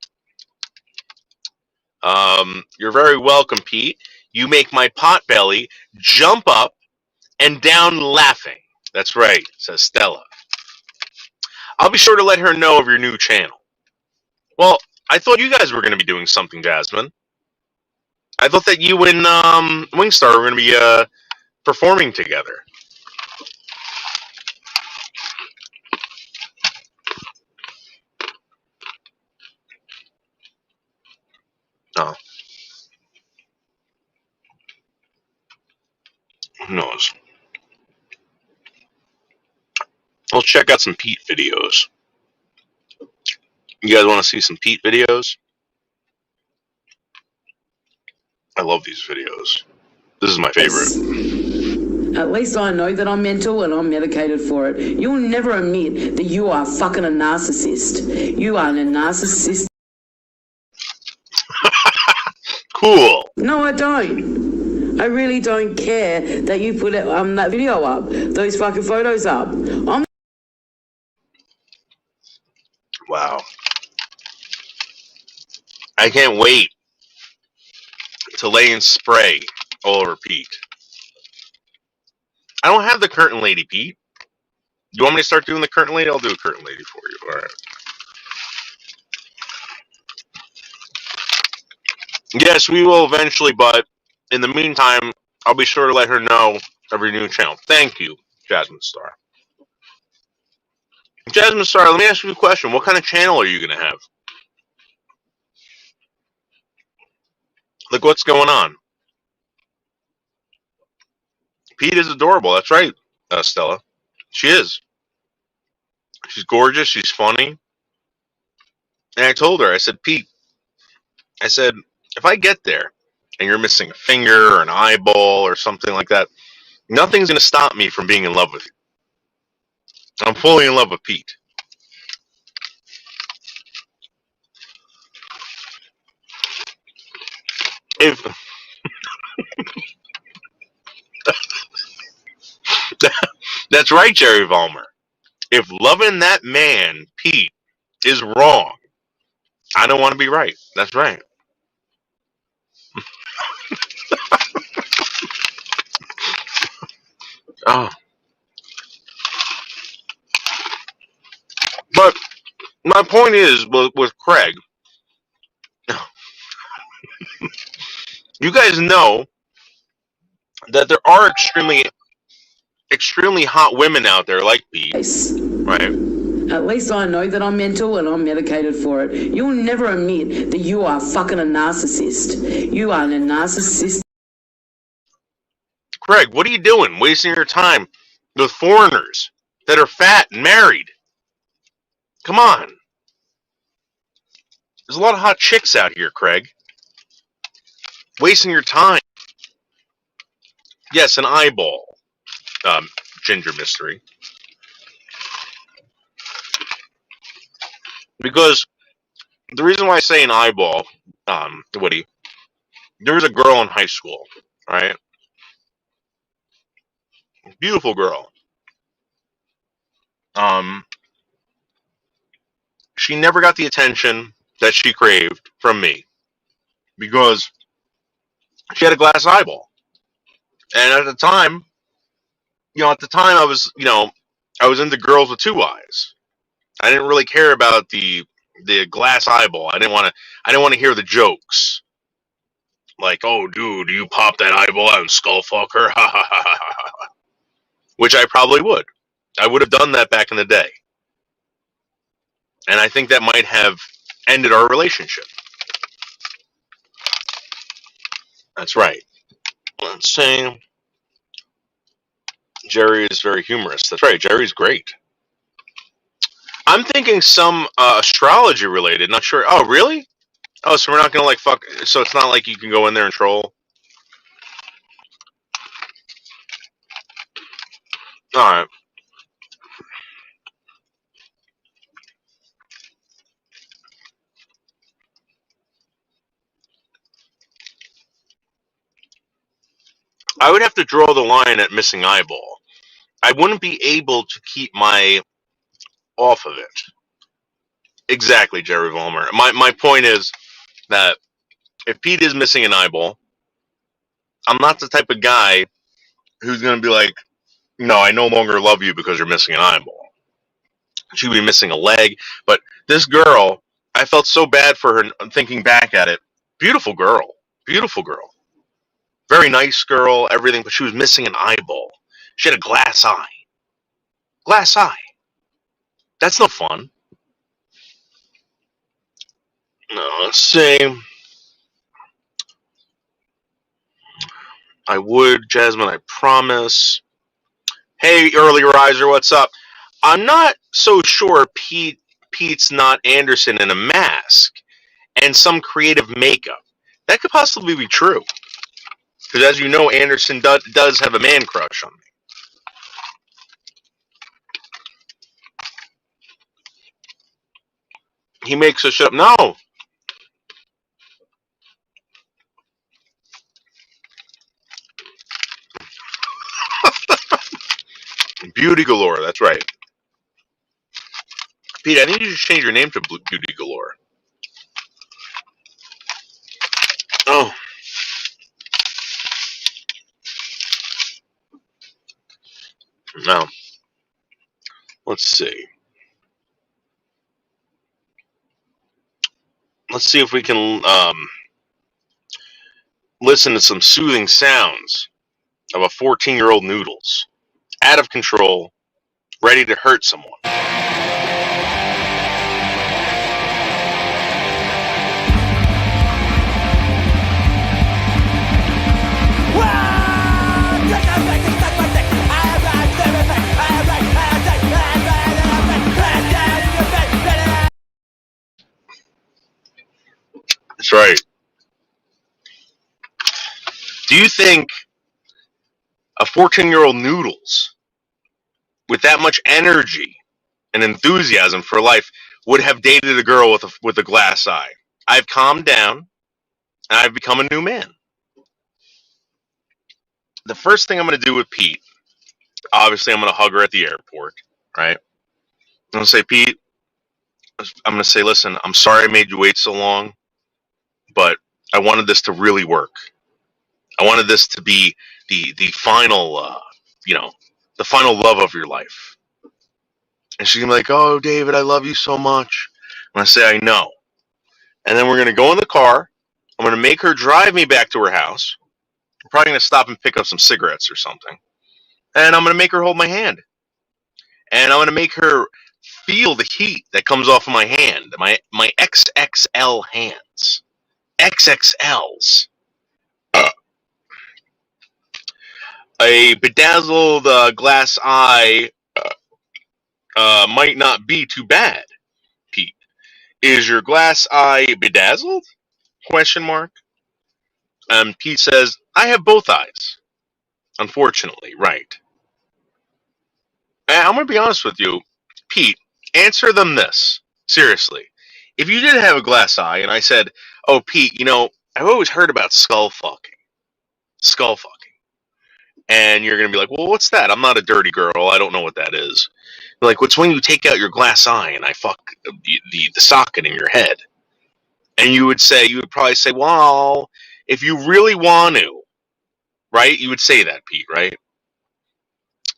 Speaker 1: You're very welcome, Pete. You make my pot belly jump up and down laughing. That's right, says Stella. I'll be sure to let her know of your new channel. Well, I thought you guys were going to be doing something, Jasmine. I thought that you and Wingstar were going to be performing together. Oh. Who knows? I'll check out some Pete videos. You guys want to see some Pete videos? I love these videos. This is my favorite.
Speaker 7: At least I know that I'm mental and I'm medicated for it. You'll never admit that you are fucking a narcissist. You are a narcissist.
Speaker 1: Cool.
Speaker 7: No, I don't. I really don't care that you put that video up, those fucking photos up.
Speaker 1: Wow. I can't wait to lay in spray all over Pete. I don't have the curtain lady, Pete. You want me to start doing the curtain lady? I'll do a curtain lady for you. All right. Yes, we will eventually, but in the meantime, I'll be sure to let her know of your new channel. Thank you, Jasmine Star. Jasmine Star, let me ask you a question. What kind of channel are you going to have? Look what's going on. Pete is adorable. That's right, Stella. She is. She's gorgeous. She's funny. And I told her, I said, Pete, I said, if I get there and you're missing a finger or an eyeball or something like that, nothing's going to stop me from being in love with you. I'm fully in love with Pete. If that's right, Jerry Vollmer. If loving that man, Pete, is wrong, I don't want to be right. That's right. Oh. But my point is, with Craig, you guys know that there are extremely hot women out there like Pete, right?
Speaker 7: At least I know that I'm mental and I'm medicated for it. You'll never admit that you are fucking a narcissist. You are a narcissist.
Speaker 1: Craig, what are you doing? Wasting your time with foreigners that are fat and married. Come on. There's a lot of hot chicks out here, Craig. Wasting your time. Yes, an eyeball. Ginger mystery. Because the reason why I say an eyeball, Woody, there was a girl in high school, right? Beautiful girl. She never got the attention that she craved from me because she had a glass eyeball. And at the time, I was, I was into girls with two eyes. I didn't really care about the glass eyeball. I didn't want to hear the jokes. Like, oh, dude, you pop that eyeball out and skull fuck her? Ha ha ha ha ha. Which I probably would. I would have done that back in the day. And I think that might have ended our relationship. That's right. Let's say Jerry is very humorous. That's right. Jerry's great. I'm thinking some astrology related. Not sure. Oh, really? Oh, so we're not gonna fuck. So it's not like you can go in there and troll. All right. I would have to draw the line at missing eyeball. I wouldn't be able to keep my off of it. Exactly, Jerry Vollmer. My point is that if Pete is missing an eyeball, I'm not the type of guy who's going to be like, no, I no longer love you because you're missing an eyeball. She'd be missing a leg. But this girl, I felt so bad for her thinking back at it. Beautiful girl. Beautiful girl. Very nice girl, everything, but she was missing an eyeball. She had a glass eye. Glass eye. That's no fun. No, let's see. I would, Jasmine, I promise. Hey, early riser, what's up? I'm not so sure Pete's not Anderson in a mask and some creative makeup. That could possibly be true. Because as you know, Anderson does have a man crush on me. He makes us shut up. No. Beauty galore, that's right. Pete, I think you should change your name to Beauty Galore. Oh. Now, let's see. Let's see if we can listen to some soothing sounds of a 14-year-old Noodles. Out of control, ready to hurt someone. right. Do you think a 14-year-old Noodles with that much energy and enthusiasm for life would have dated a girl with a glass eye? I've calmed down and I've become a new man. The first thing I'm going to do with Pete, obviously, I'm going to hug her at the airport, right? I'm going to say, Pete, I'm going to say, listen, I'm sorry I made you wait so long, but I wanted this to really work. I wanted this to be the final, the final love of your life. And she's going to be like, oh, David, I love you so much. I'm going to say, I know. And then we're going to go in the car. I'm going to make her drive me back to her house. I'm probably going to stop and pick up some cigarettes or something. And I'm going to make her hold my hand. And I'm going to make her feel the heat that comes off of my hand, my XXL hands. XXLs. A bedazzled glass eye might not be too bad, Pete. Is your glass eye bedazzled? Question mark. Pete says, I have both eyes. Unfortunately, right. I'm going to be honest with you, Pete. Answer them this. Seriously. If you did have a glass eye and I said, oh, Pete, I've always heard about skull fucking. Skull fucking. And you're going to be like, well, what's that? I'm not a dirty girl. I don't know what that is. Like, it's when you take out your glass eye and I fuck the socket in your head. And you would probably say, well, if you really want to, right? You would say that, Pete, right?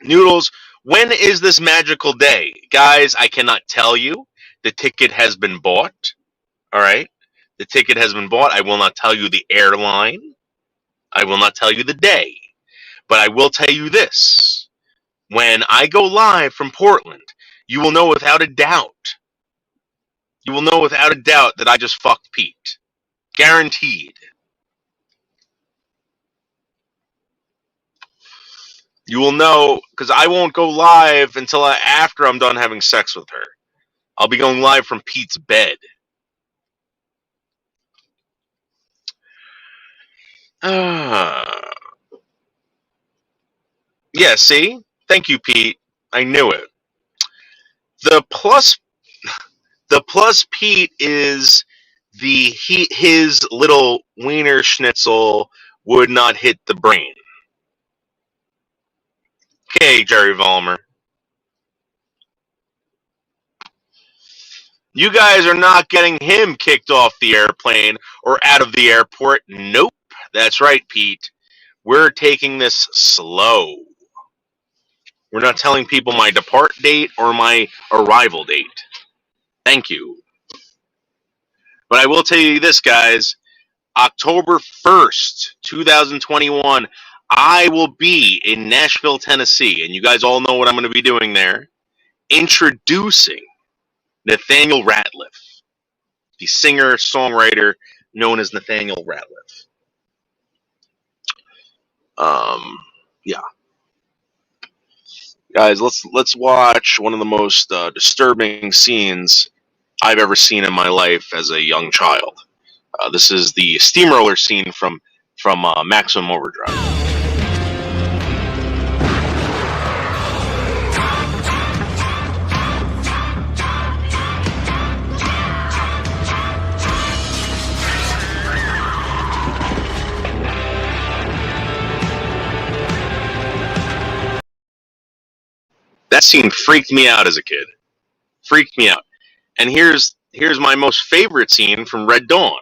Speaker 1: Noodles, when is this magical day? Guys, I cannot tell you. The ticket has been bought. All right? The ticket has been bought. I will not tell you the airline. I will not tell you the day. But I will tell you this. When I go live from Portland, you will know without a doubt. You will know without a doubt that I just fucked Pete. Guaranteed. You will know, because I won't go live until after I'm done having sex with her. I'll be going live from Pete's bed. Yeah, see? Thank you, Pete. I knew it. The plus Pete is his little wiener schnitzel would not hit the brain. Okay, Jerry Vollmer. You guys are not getting him kicked off the airplane or out of the airport. Nope. That's right, Pete. We're taking this slow. We're not telling people my depart date or my arrival date. Thank you. But I will tell you this, guys. October 1st, 2021, I will be in Nashville, Tennessee. And you guys all know what I'm going to be doing there. Introducing Nathaniel Rateliff, the singer-songwriter known as Nathaniel Rateliff. Yeah. Guys, let's watch one of the most disturbing scenes I've ever seen in my life as a young child. This is the steamroller scene from Maximum Overdrive. That scene freaked me out as a kid. Freaked me out. And here's my most favorite scene from Red Dawn.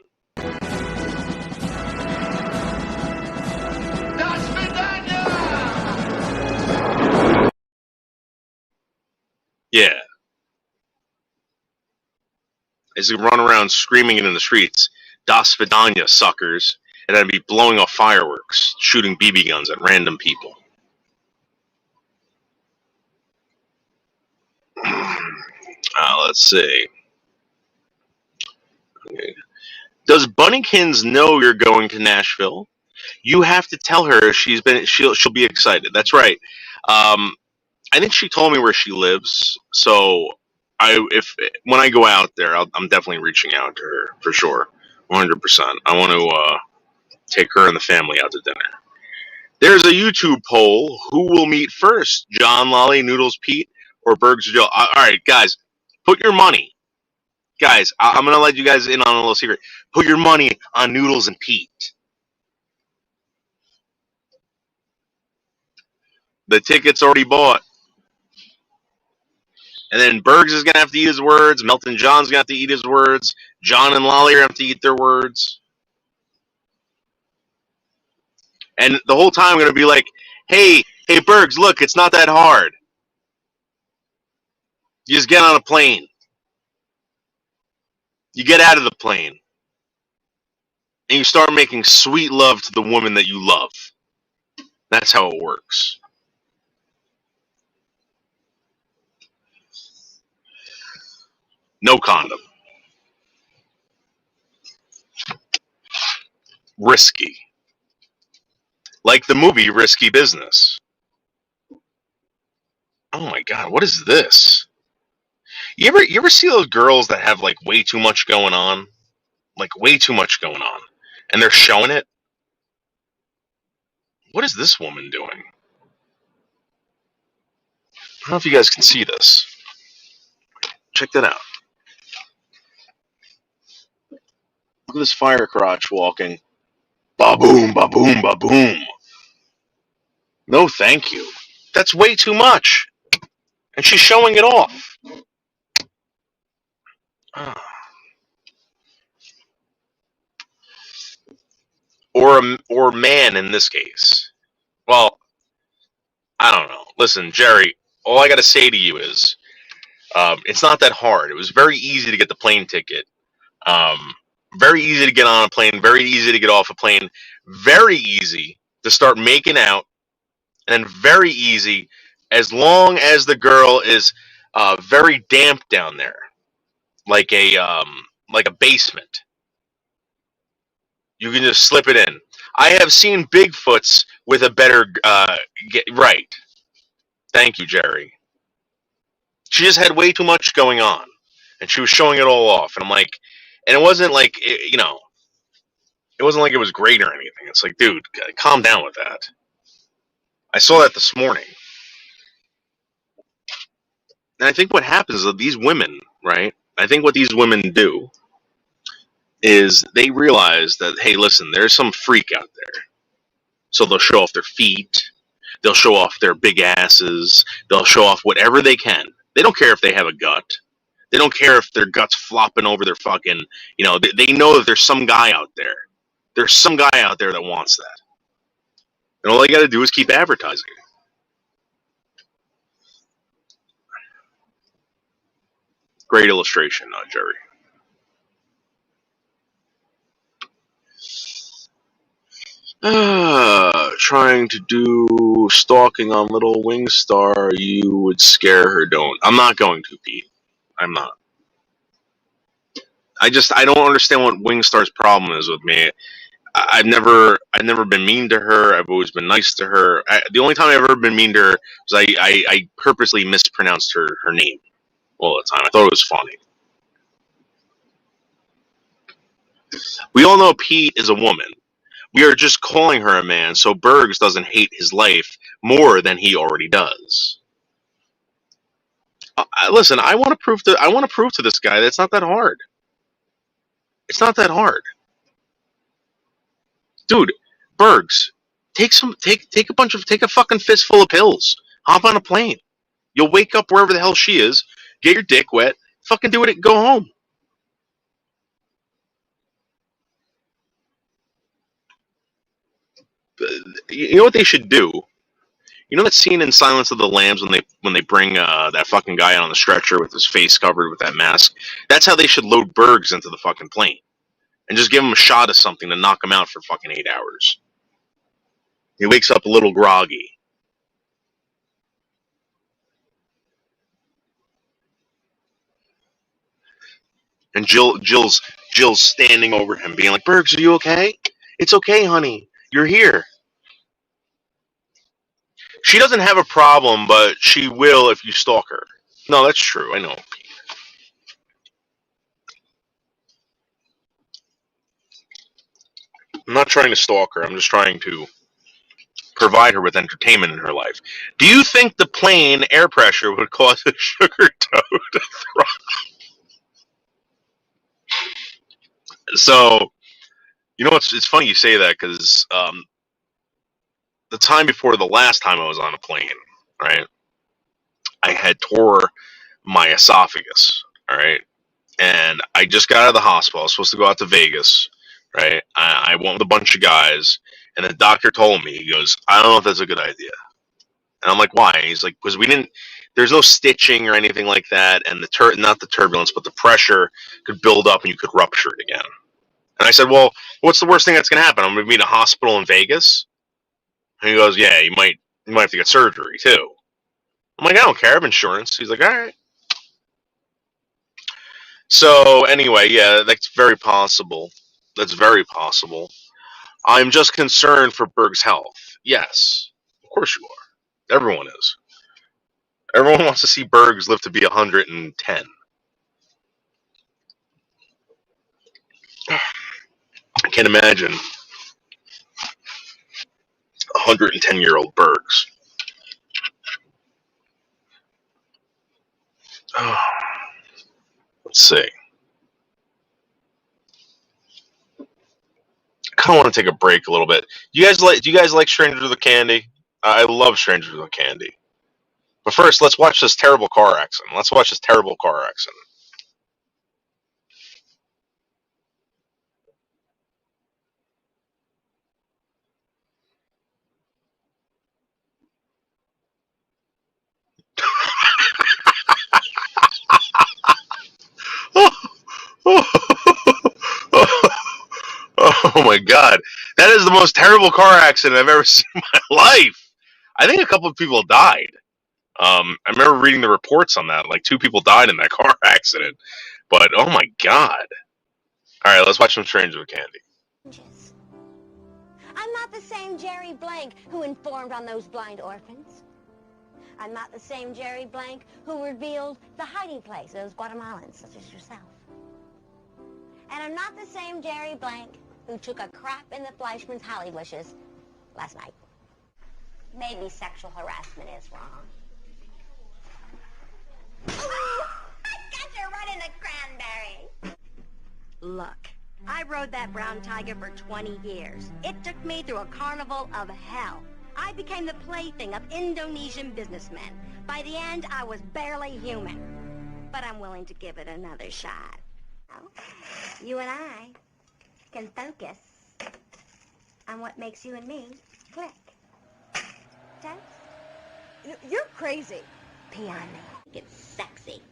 Speaker 1: Yeah. As they run around screaming it in the streets, Das Vidanya, suckers, and I'd be blowing off fireworks, shooting BB guns at random people. Let's see. Okay. Does Bunnykins know you're going to Nashville? You have to tell her she'll be excited. That's right. I think she told me where she lives, so when I go out there, I'm definitely reaching out to her for sure. 100%. I want to take her and the family out to dinner. There's a YouTube poll. Who will meet first? John, Lolly, Noodles, Pete, or Bergs or Joe? All right, guys, put your money. Guys, I'm going to let you guys in on a little secret. Put your money on Noodles and Pete. The ticket's already bought. And then Bergs is going to have to eat his words. Melton John's going to have to eat his words. John and Lolly are going to have to eat their words. And the whole time I'm going to be like, hey, Bergs, look, it's not that hard. You just get on a plane. You get out of the plane. And you start making sweet love to the woman that you love. That's how it works. No condom. Risky. Like the movie Risky Business. Oh my god, what is this? You ever see those girls that have like way too much going on? Like way too much going on. And they're showing it? What is this woman doing? I don't know if you guys can see this. Check that out. Look at this fire crotch walking. Ba-boom, ba-boom, ba-boom. No, thank you. That's way too much. And she's showing it off. Or man in this case. Well, I don't know. Listen, Jerry, all I got to say to you is it's not that hard. It was very easy to get the plane ticket. Very easy to get on a plane. Very easy to get off a plane. Very easy to start making out. And very easy as long as the girl is very damp down there. Like a basement. You can just slip it in. I have seen Bigfoots with a better right. Thank you, Jerry. She just had way too much going on, and she was showing it all off. And I'm like, and it wasn't like it wasn't like it was great or anything. It's like, dude, calm down with that. I saw that this morning, and I think what happens is that these women, right? I think what these women do is they realize that, hey, listen, there's some freak out there. So they'll show off their feet. They'll show off their big asses. They'll show off whatever they can. They don't care if they have a gut. They don't care if their gut's flopping over their fucking, they know that there's some guy out there. There's some guy out there that wants that. And all they got to do is keep advertising. Great illustration, Jerry. Trying to do stalking on Little Wingstar, you would scare her. Don't. I'm not going to, Pete. I'm not. I don't understand what Wingstar's problem is with me. I've never been mean to her. I've always been nice to her. The only time I've ever been mean to her was I purposely mispronounced her name all the time. I thought it was funny. We all know Pete is a woman. We are just calling her a man so Bergs doesn't hate his life more than he already does. Listen, I want to prove to this guy that it's not that hard. It's not that hard. Dude, Bergs, take a fucking fistful of pills. Hop on a plane. You'll wake up wherever the hell she is, get your dick wet, fucking do it, go home. You know what they should do? You know that scene in Silence of the Lambs when they bring that fucking guy on the stretcher with his face covered with that mask? That's how they should load Bergs into the fucking plane. And just give him a shot of something to knock him out for fucking 8 hours. He wakes up a little groggy. And Jill's standing over him, being like, Bergs, are you okay? It's okay, honey. You're here. She doesn't have a problem, but she will if you stalk her. No, that's true. I know. I'm not trying to stalk her. I'm just trying to provide her with entertainment in her life. Do you think the plane air pressure would cause a sugar toad to throw? So, it's funny you say that because the time before the last time I was on a plane, right, I had tore my esophagus, all right, and I just got out of the hospital. I was supposed to go out to Vegas, right? I went with a bunch of guys, and the doctor told me, he goes, I don't know if that's a good idea. And I'm like, why? And he's like, because there's no stitching or anything like that, and not the turbulence, but the pressure could build up and you could rupture it again. And I said, well, what's the worst thing that's going to happen? I'm going to be in a hospital in Vegas? And he goes, yeah, you might have to get surgery too. I'm like, I don't care, I have insurance. He's like, all right. So anyway, yeah, that's very possible. That's very possible. I'm just concerned for Berg's health. Yes, of course you are. Everyone is. Everyone wants to see Bergs live to be 110. I can't imagine 110-year-old Bergs. Oh, let's see. I kind of want to take a break a little bit. Do you guys like Strangers with Candy? I love Strangers with Candy. But first, let's watch this terrible car accident. Oh my god. That is the most terrible car accident I've ever seen in my life. I think a couple of people died. I remember reading the reports on that. Like 2 people died in that car accident. But oh my god. Alright, let's watch some Strangers with Candy.
Speaker 8: I'm not the same Jerry Blank who informed on those blind orphans. I'm not the same Jerry Blank who revealed the hiding place of those Guatemalans, such as yourself. And I'm not the same Jerry Blank who took a crap in the Fleischmann's Hollywushes last night. Maybe sexual harassment is wrong. I got you right in the cranberry. Look, I rode that brown tiger for 20 years. It took me through a carnival of hell. I became the plaything of Indonesian businessmen. By the end, I was barely human. But I'm willing to give it another shot. Well, you and I can focus on what makes you and me click. Toast? You're crazy. Pee on me. It's sexy.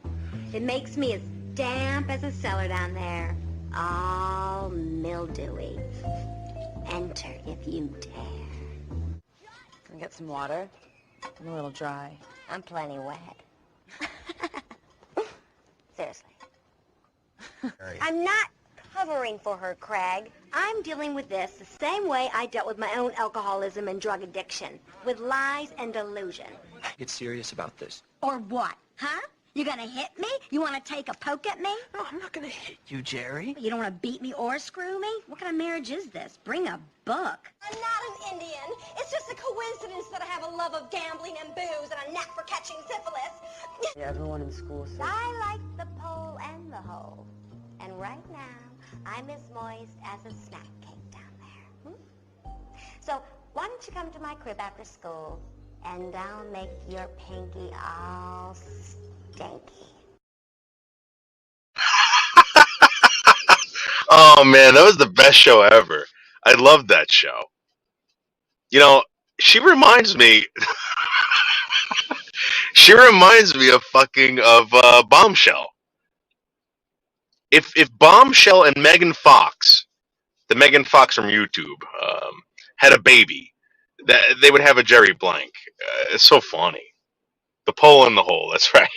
Speaker 8: It makes me as damp as a cellar down there. All mildewy. Enter if you dare.
Speaker 9: Can I get some water? I'm a little dry.
Speaker 8: I'm plenty wet. Seriously. I'm not covering for her, Craig. I'm dealing with this the same way I dealt with my own alcoholism and drug addiction. With lies and delusion.
Speaker 2: Get serious about this.
Speaker 8: Or what, huh? You gonna hit me? You wanna take a poke at me?
Speaker 2: No, I'm not gonna hit you, Jerry.
Speaker 8: You don't wanna beat me or screw me? What kind of marriage is this? Bring a book. I'm not an Indian. It's just a coincidence that I have a love of gambling and booze and a knack for catching syphilis.
Speaker 9: Yeah, everyone in school says...
Speaker 8: I like the pole and the hole. And right now, I'm as moist as a snack cake down there. So, why don't you come to my crib after school, and I'll make your pinky all stinky.
Speaker 1: Oh man, that was the best show ever. I loved that show. She reminds me. She reminds me of Bombshell. If Bombshell and Megan Fox, the Megan Fox from YouTube, had a baby, that they would have a Jerry Blank. It's so funny. The pole in the hole. That's right.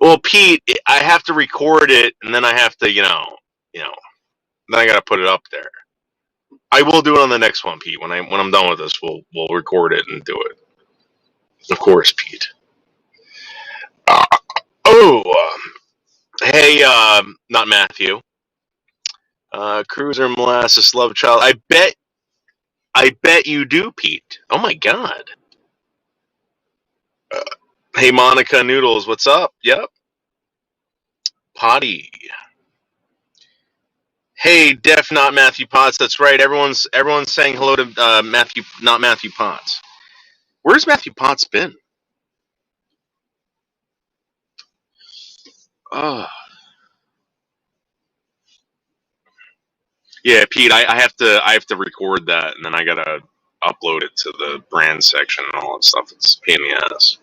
Speaker 1: Well, Pete, I have to record it, and then I have to, then I got to put it up there. I will do it on the next one, Pete. When I'm done with this, we'll record it and do it. Of course, Pete. Hey, not Matthew. Cruiser Molasses Love Child. I bet you do, Pete. Oh my god. Hey, Monica Noodles, what's up? Yep. Potty. Hey, Def, not Matthew Potts. That's right. Everyone's saying hello to Matthew, not Matthew Potts. Where's Matthew Potts been? Oh. Yeah, Pete. I have to record that, and then I gotta upload it to the brand section and all that stuff. It's a pain in the ass.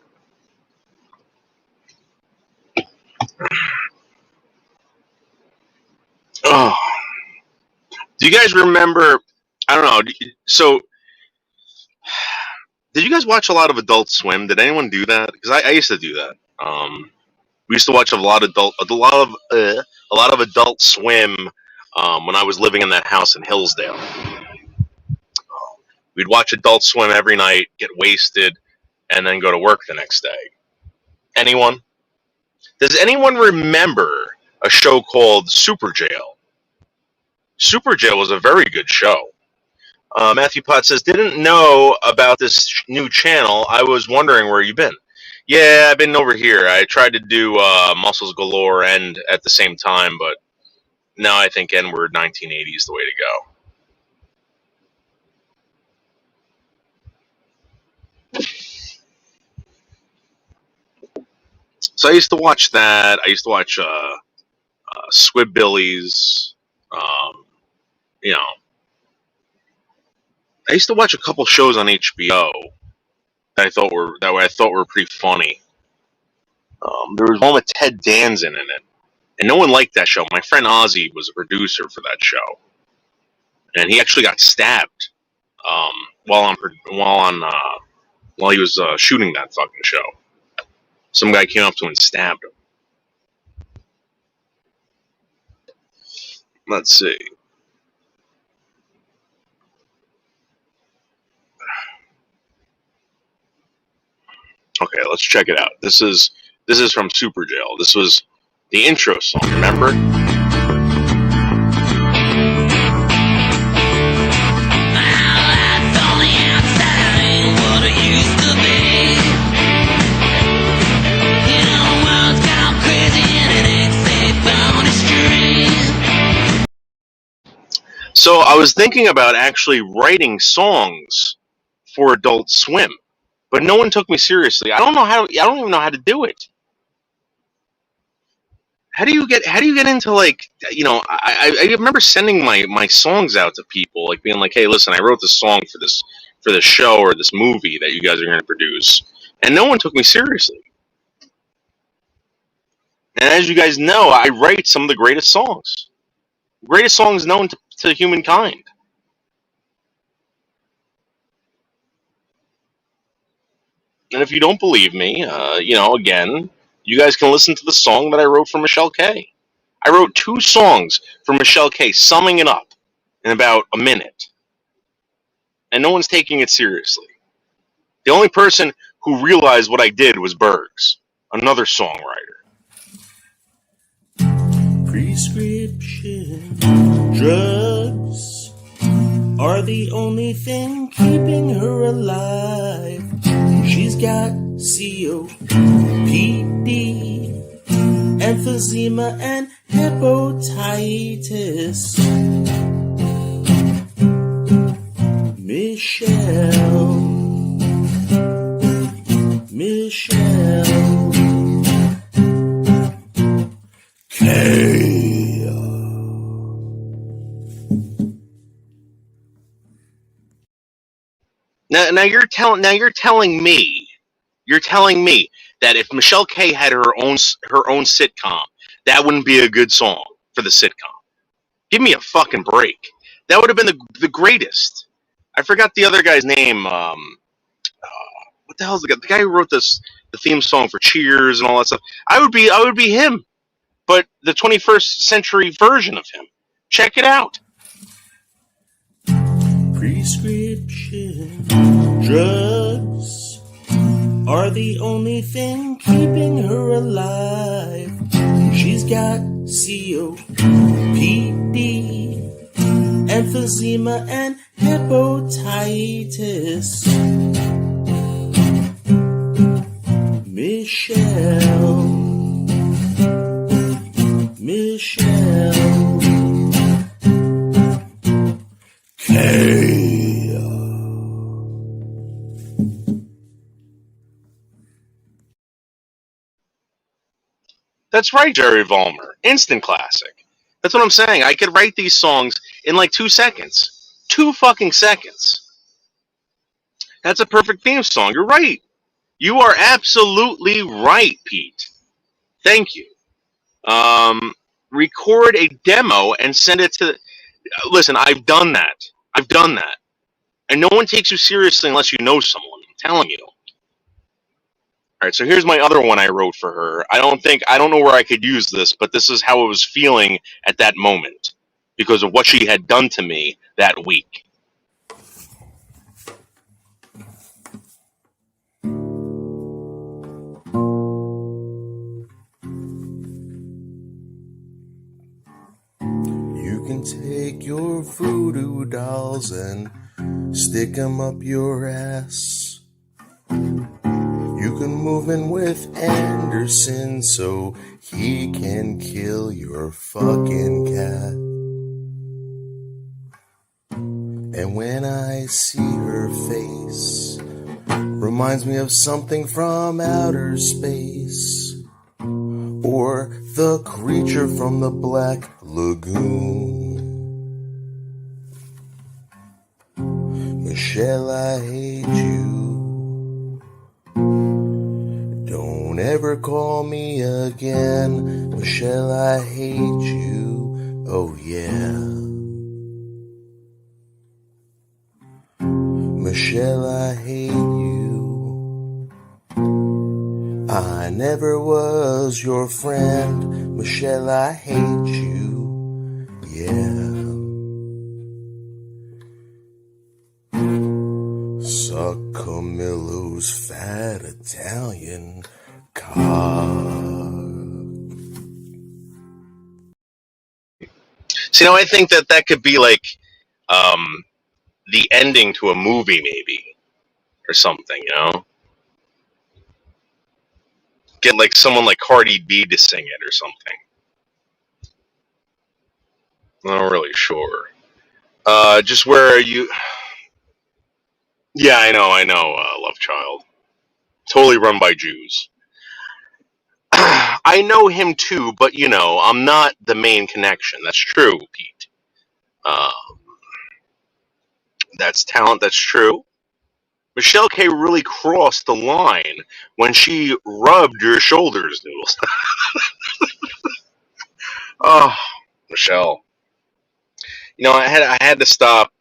Speaker 1: Oh. Do you guys remember? I don't know. So, did you guys watch a lot of Adult Swim? Did anyone do that? Because I used to do that. We used to watch a lot of Adult Swim when I was living in that house in Hillsdale. We'd watch Adult Swim every night, get wasted, and then go to work the next day. Anyone? Does anyone remember a show called Super Jail? Super Jail was a very good show. Matthew Potts says, didn't know about this new channel. I was wondering where you've been. Yeah, I've been over here. I tried to do Muscles Galore and at the same time, but now I think N-Word 1980 is the way to go. So I used to watch that. I used to watch Squidbillies. You know, I used to watch a couple shows on HBO that I thought were pretty funny. There was one with Ted Danson in it, and no one liked that show. My friend Ozzy was a producer for that show, and he actually got stabbed while he was shooting that fucking show. Some guy came up to him and stabbed him. Let's see. Okay, let's check it out. This is from Super Jail. This was the intro song, remember? So I was thinking about actually writing songs for Adult Swim, but no one took me seriously. I don't even know how to do it. How do you get into, like, you know, I remember sending my songs out to people, like being like, hey, listen, I wrote this song for this show or this movie that you guys are going to produce, and no one took me seriously. And as you guys know, I write some of the greatest songs known to humankind. And if you don't believe me, you know, again, you guys can listen to the song that I wrote for Michelle K. I wrote 2 songs for Michelle K, summing it up in about a minute. And no one's taking it seriously. The only person who realized what I did was Bergs, another songwriter.
Speaker 4: Prescription drugs are the only thing keeping her alive. She's got COPD, emphysema, and hepatitis. Michelle K.
Speaker 1: Now you're telling me that if Michelle K had her own sitcom, that wouldn't be a good song for the sitcom. Give me a fucking break. That would have been the greatest. I forgot the other guy's name. What the hell is the guy who wrote the theme song for Cheers and all that stuff? I would be him, but the 21st century version of him. Check it out.
Speaker 4: Prescription drugs are the only thing keeping her alive. She's He's got COPD, emphysema, and hepatitis. Michelle. K.
Speaker 1: That's right, Jerry Vollmer. Instant classic. That's what I'm saying. I could write these songs in like 2 seconds. 2 fucking seconds. That's a perfect theme song. You're right. You are absolutely right, Pete. Thank you. Record a demo and send it to... Listen, I've done that. And no one takes you seriously unless you know someone. I'm telling you. All right, so here's my other one I wrote for her. I don't know where I could use this, but this is how I was feeling at that moment because of what she had done to me that week.
Speaker 4: You can take your voodoo dolls and stick 'em up your ass. You can move in with Anderson so he can kill your fucking cat. And when I see her face, reminds me of something from outer space, or the creature from the Black Lagoon. Michelle, I hate you. Don't ever call me again. Michelle, I hate you. Oh yeah. Michelle, I hate you. I never was your friend. Michelle, I hate you. Yeah. Suck Camillo's fat Italian cock.
Speaker 1: See, now I think that could be like the ending to a movie, maybe, or something, you know? Get like someone like Cardi B to sing it or something. I'm not really sure. Just where you... Yeah, I know, Love Child. Totally run by Jews. I know him too, but you know, I'm not the main connection. That's true, Pete. That's talent, that's true. Michelle K really crossed the line when she rubbed your shoulders, Noodles. Oh, Michelle. You know, I had to stop.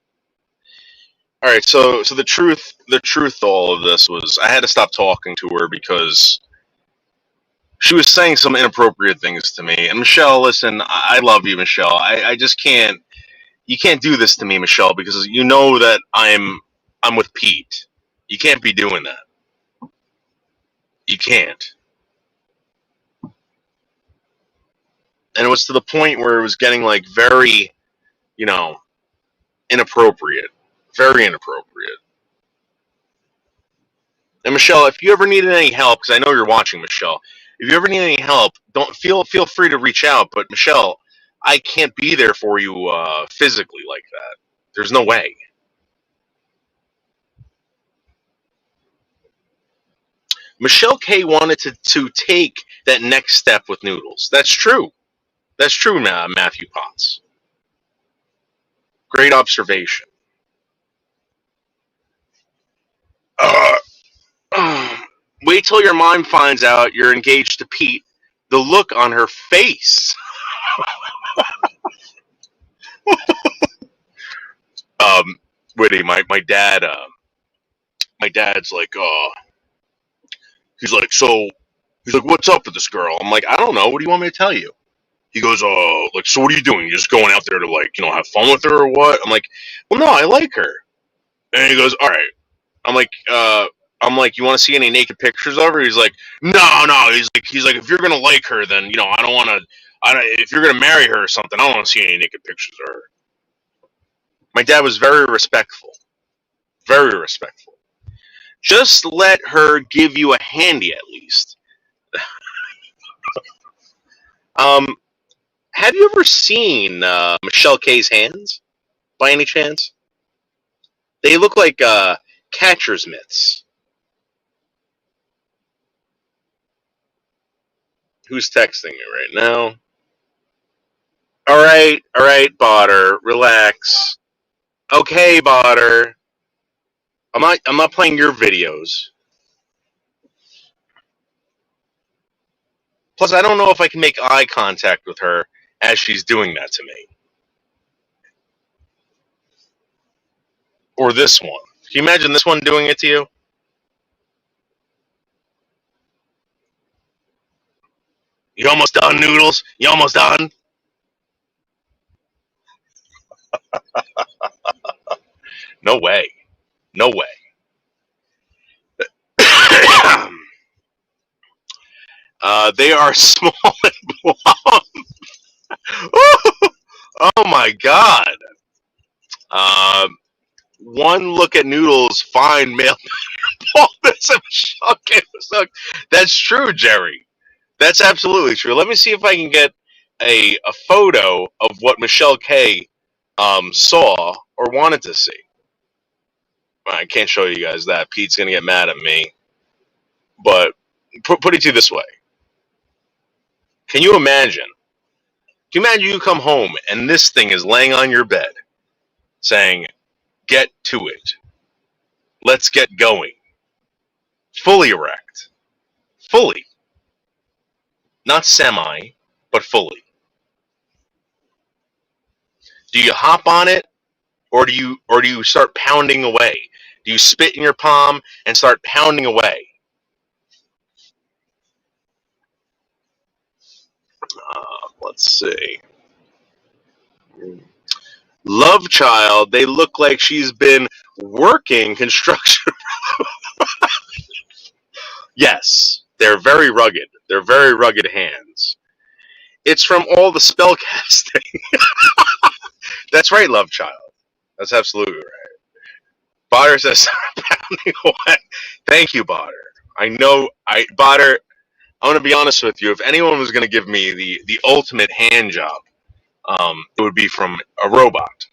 Speaker 1: All right, so the truth to all of this was I had to stop talking to her because she was saying some inappropriate things to me. And Michelle, listen, I love you, Michelle. I just can't. You can't do this to me, Michelle, because you know that I'm with Pete. You can't be doing that. You can't. And it was to the point where it was getting like very, you know, inappropriate. Very inappropriate. And Michelle, if you ever needed any help, because I know you're watching, Michelle, if you ever need any help, don't feel free to reach out. But Michelle, I can't be there for you physically like that. There's no way. Michelle K wanted to take that next step with Noodles. That's true. That's true, Matthew Potts. Great observation. Wait till your mom finds out you're engaged to Pete. The look on her face. Witty, my dad. My dad's like, he's like, what's up with this girl? I'm like, I don't know. What do you want me to tell you? He goes, like, so what are you doing? You're just going out there to, like, you know, have fun with her or what? I'm like, well, no, I like her. And he goes, all right. I'm like, you want to see any naked pictures of her? He's like, no. He's like, if you're gonna like her, then you know, I don't want If you're gonna marry her or something, I don't want to see any naked pictures of her. My dad was very respectful. Very respectful. Just let her give you a handy at least. Have you ever seen Michelle K's hands by any chance? They look like catcher's mitts. Who's texting me right now? All right, Botter, relax. Okay, Botter. I'm not playing your videos. Plus, I don't know if I can make eye contact with her as she's doing that to me. Or this one. Can you imagine this one doing it to you? You almost done, Noodles? You almost done? No way. No way. They are small and blonde. Oh my god. One look at Noodles, fine male baldness. That's true, Jerry. That's absolutely true. Let me see if I can get a photo of what Michelle K saw or wanted to see. I can't show you guys that. Pete's gonna get mad at me. But put it to you this way: can you imagine? Can you imagine you come home and this thing is laying on your bed, saying, "Get to it. Let's get going." Fully erect, fully, not semi, but fully. Do you hop on it, or do you start pounding away? Do you spit in your palm and start pounding away? Let's see. Love child. They look like she's been working construction. Yes, they're very rugged. They're very rugged hands. It's from all the spell casting. That's right, love child. That's absolutely right. Botter says, pounding away. Thank you, Botter. Botter, I want to be honest with you. If anyone was going to give me the ultimate hand job, it would be from a robot.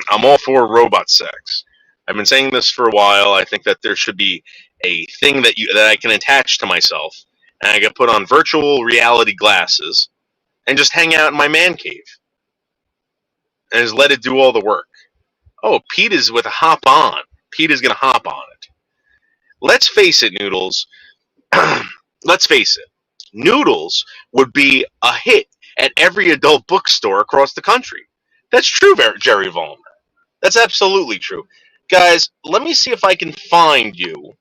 Speaker 1: I'm all for robot sex. I've been saying this for a while. I think that there should be a thing that I can attach to myself, and I can put on virtual reality glasses and just hang out in my man cave and just let it do all the work. Oh, Pete is with a hop on. Pete is going to hop on it. Let's face it, Noodles. Let's face it. Noodles would be a hit at every adult bookstore across the country. That's true, Jerry Vollmer. That's absolutely true. Guys, let me see if I can find you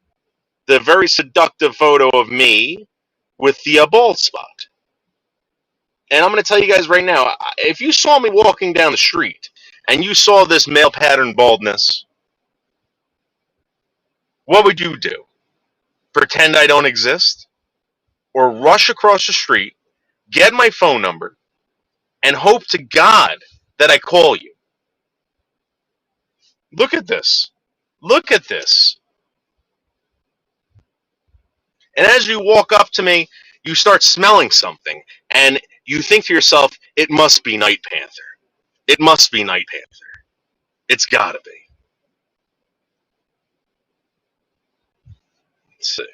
Speaker 1: the very seductive photo of me with the bald spot. And I'm going to tell you guys right now, if you saw me walking down the street and you saw this male pattern baldness, what would you do? Pretend I don't exist? Or rush across the street, get my phone number, and hope to God that I call you? Look at this. Look at this. And as you walk up to me, you start smelling something, and you think to yourself, it must be Night Panther. It must be Night Panther. It's gotta be. Let's see.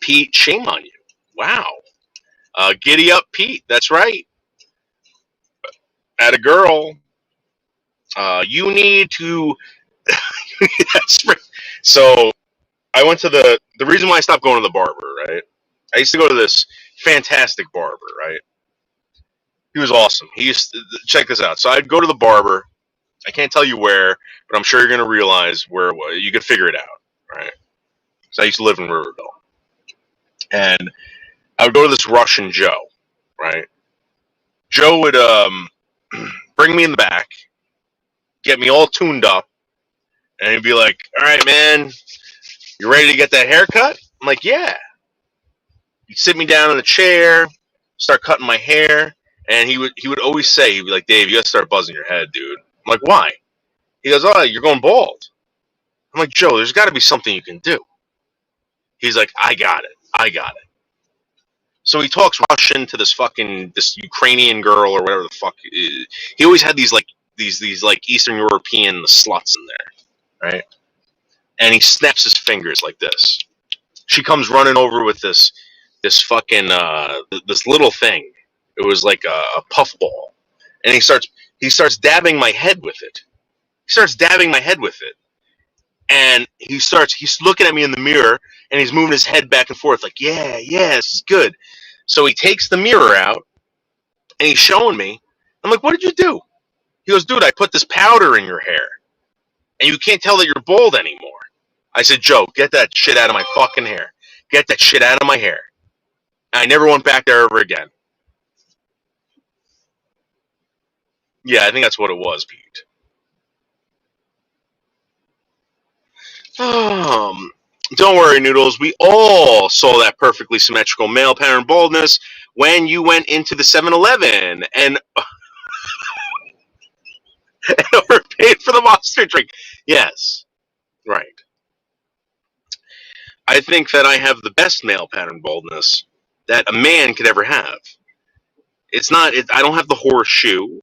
Speaker 1: Pete, shame on you. Wow. Giddy up, Pete. That's right. At a girl, you need to. So I went to the reason why I stopped going to the barber, right? I used to go to this fantastic barber, right? He was awesome. He used to, check this out. So I'd go to the barber. I can't tell you where, but I'm sure you're going to realize where it was. You could figure it out, right? So I used to live in Riverville. And I would go to this Russian Joe, right? Joe would bring me in the back, get me all tuned up, and he'd be like, all right, man, you ready to get that haircut? I'm like, yeah. He'd sit me down in a chair, start cutting my hair, and he would always say, he'd be like, Dave, you gotta start buzzing your head, dude. I'm like, why? He goes, oh, you're going bald. I'm like, Joe, there's got to be something you can do. He's like, I got it. So he talks Russian to this Ukrainian girl or whatever the fuck. He always had these like Eastern European sluts in there, right? And he snaps his fingers like this. She comes running over with this fucking this little thing. It was like a puffball, and he starts dabbing my head with it. And he's looking at me in the mirror, and he's moving his head back and forth like, yeah, this is good. So he takes the mirror out, and he's showing me. I'm like, what did you do? He goes, dude, I put this powder in your hair, and you can't tell that you're bald anymore. I said, Joe, get that shit out of my fucking hair. Get that shit out of my hair. And I never went back there ever again. Yeah, I think that's what it was, Pete. Don't worry, Noodles. We all saw that perfectly symmetrical male pattern baldness when you went into the 7-Eleven and overpaid for the Monster drink. Yes, right. I think that I have the best male pattern baldness that a man could ever have. It's not. I don't have the horseshoe.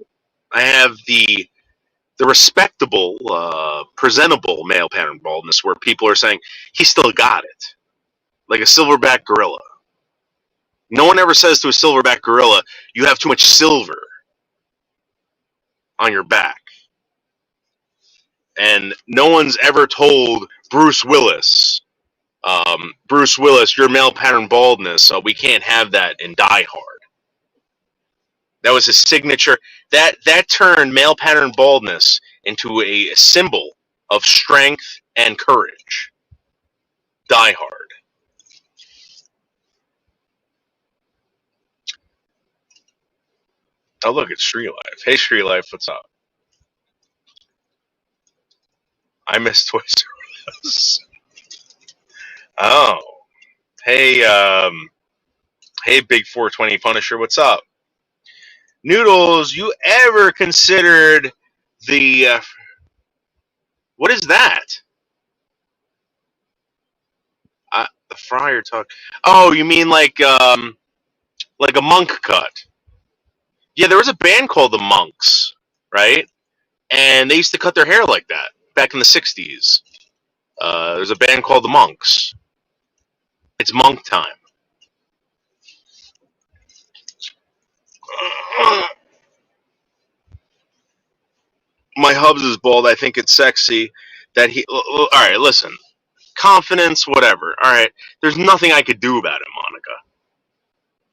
Speaker 1: I have the respectable, presentable male pattern baldness where people are saying he still got it, like a silverback gorilla. No one ever says to a silverback gorilla, "You have too much silver on your back." And no one's ever told Bruce Willis, your male pattern baldness, so we can't have that in Die Hard. That was his signature. That turned male pattern baldness into a symbol of strength and courage. Die Hard. Oh, look, it's Street Life. Hey, Street Life, what's up? I miss Toys R Us. Oh. Hey, hey, Big 420 Punisher, what's up? Noodles, you ever considered the... what is that? The Friar Tuck. Oh, you mean like a monk cut? Yeah, there was a band called the Monks, right? And they used to cut their hair like that back in the 60s. There's a band called the Monks. It's monk time. My hubs is bald. I think it's sexy that he... all right, listen. Confidence, whatever. All right. There's nothing I could do about it, Monica.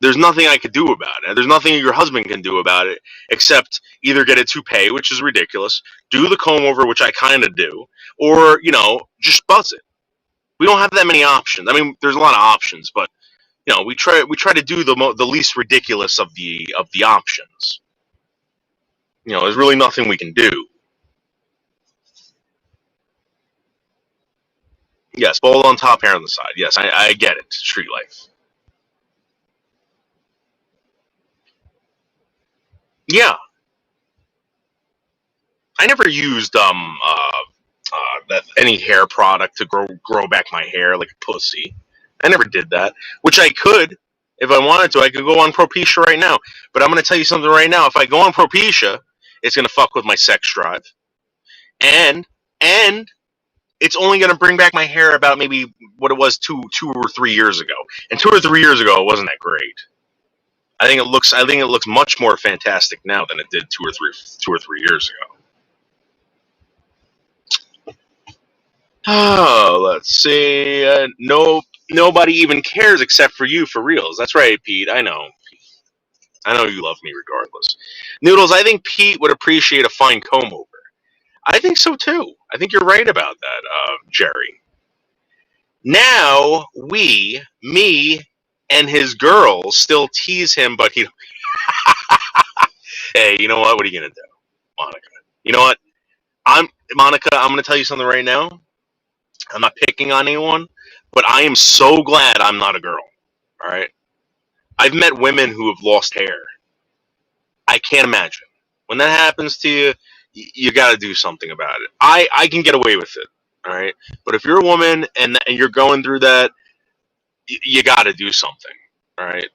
Speaker 1: There's nothing I could do about it. There's nothing your husband can do about it except either get a toupee, which is ridiculous, do the comb over, which I kind of do, or, just buzz it. We don't have that many options. I mean, there's a lot of options, but, we try to do the least ridiculous of the options. There's really nothing we can do. Yes, bald on top, hair on the side. Yes, I get it. Street life. Yeah. I never used any hair product to grow back my hair like a pussy. I never did that. Which I could, if I wanted to. I could go on Propecia right now. But I'm going to tell you something right now. If I go on Propecia, it's going to fuck with my sex drive. And it's only going to bring back my hair about maybe what it was two or 3 years ago. And 2 or 3 years ago, it wasn't that great. I think it looks much more fantastic now than it did 2 or 3 years ago. Oh, let's see. Nobody even cares except for you, for reals. That's right, Pete. I know. I know you love me regardless. Noodles, I think Pete would appreciate a fine comb over. I think so too. I think you're right about that, Jerry. Now me, and his girls still tease him, but he... Hey, you know what? What are you going to do, Monica? You know what? Monica, I'm going to tell you something right now. I'm not picking on anyone, but I am so glad I'm not a girl. All right? I've met women who have lost hair. I can't imagine. When that happens to you, you got to do something about it. I can get away with it, all right? But if you're a woman and you're going through that, you got to do something, all right?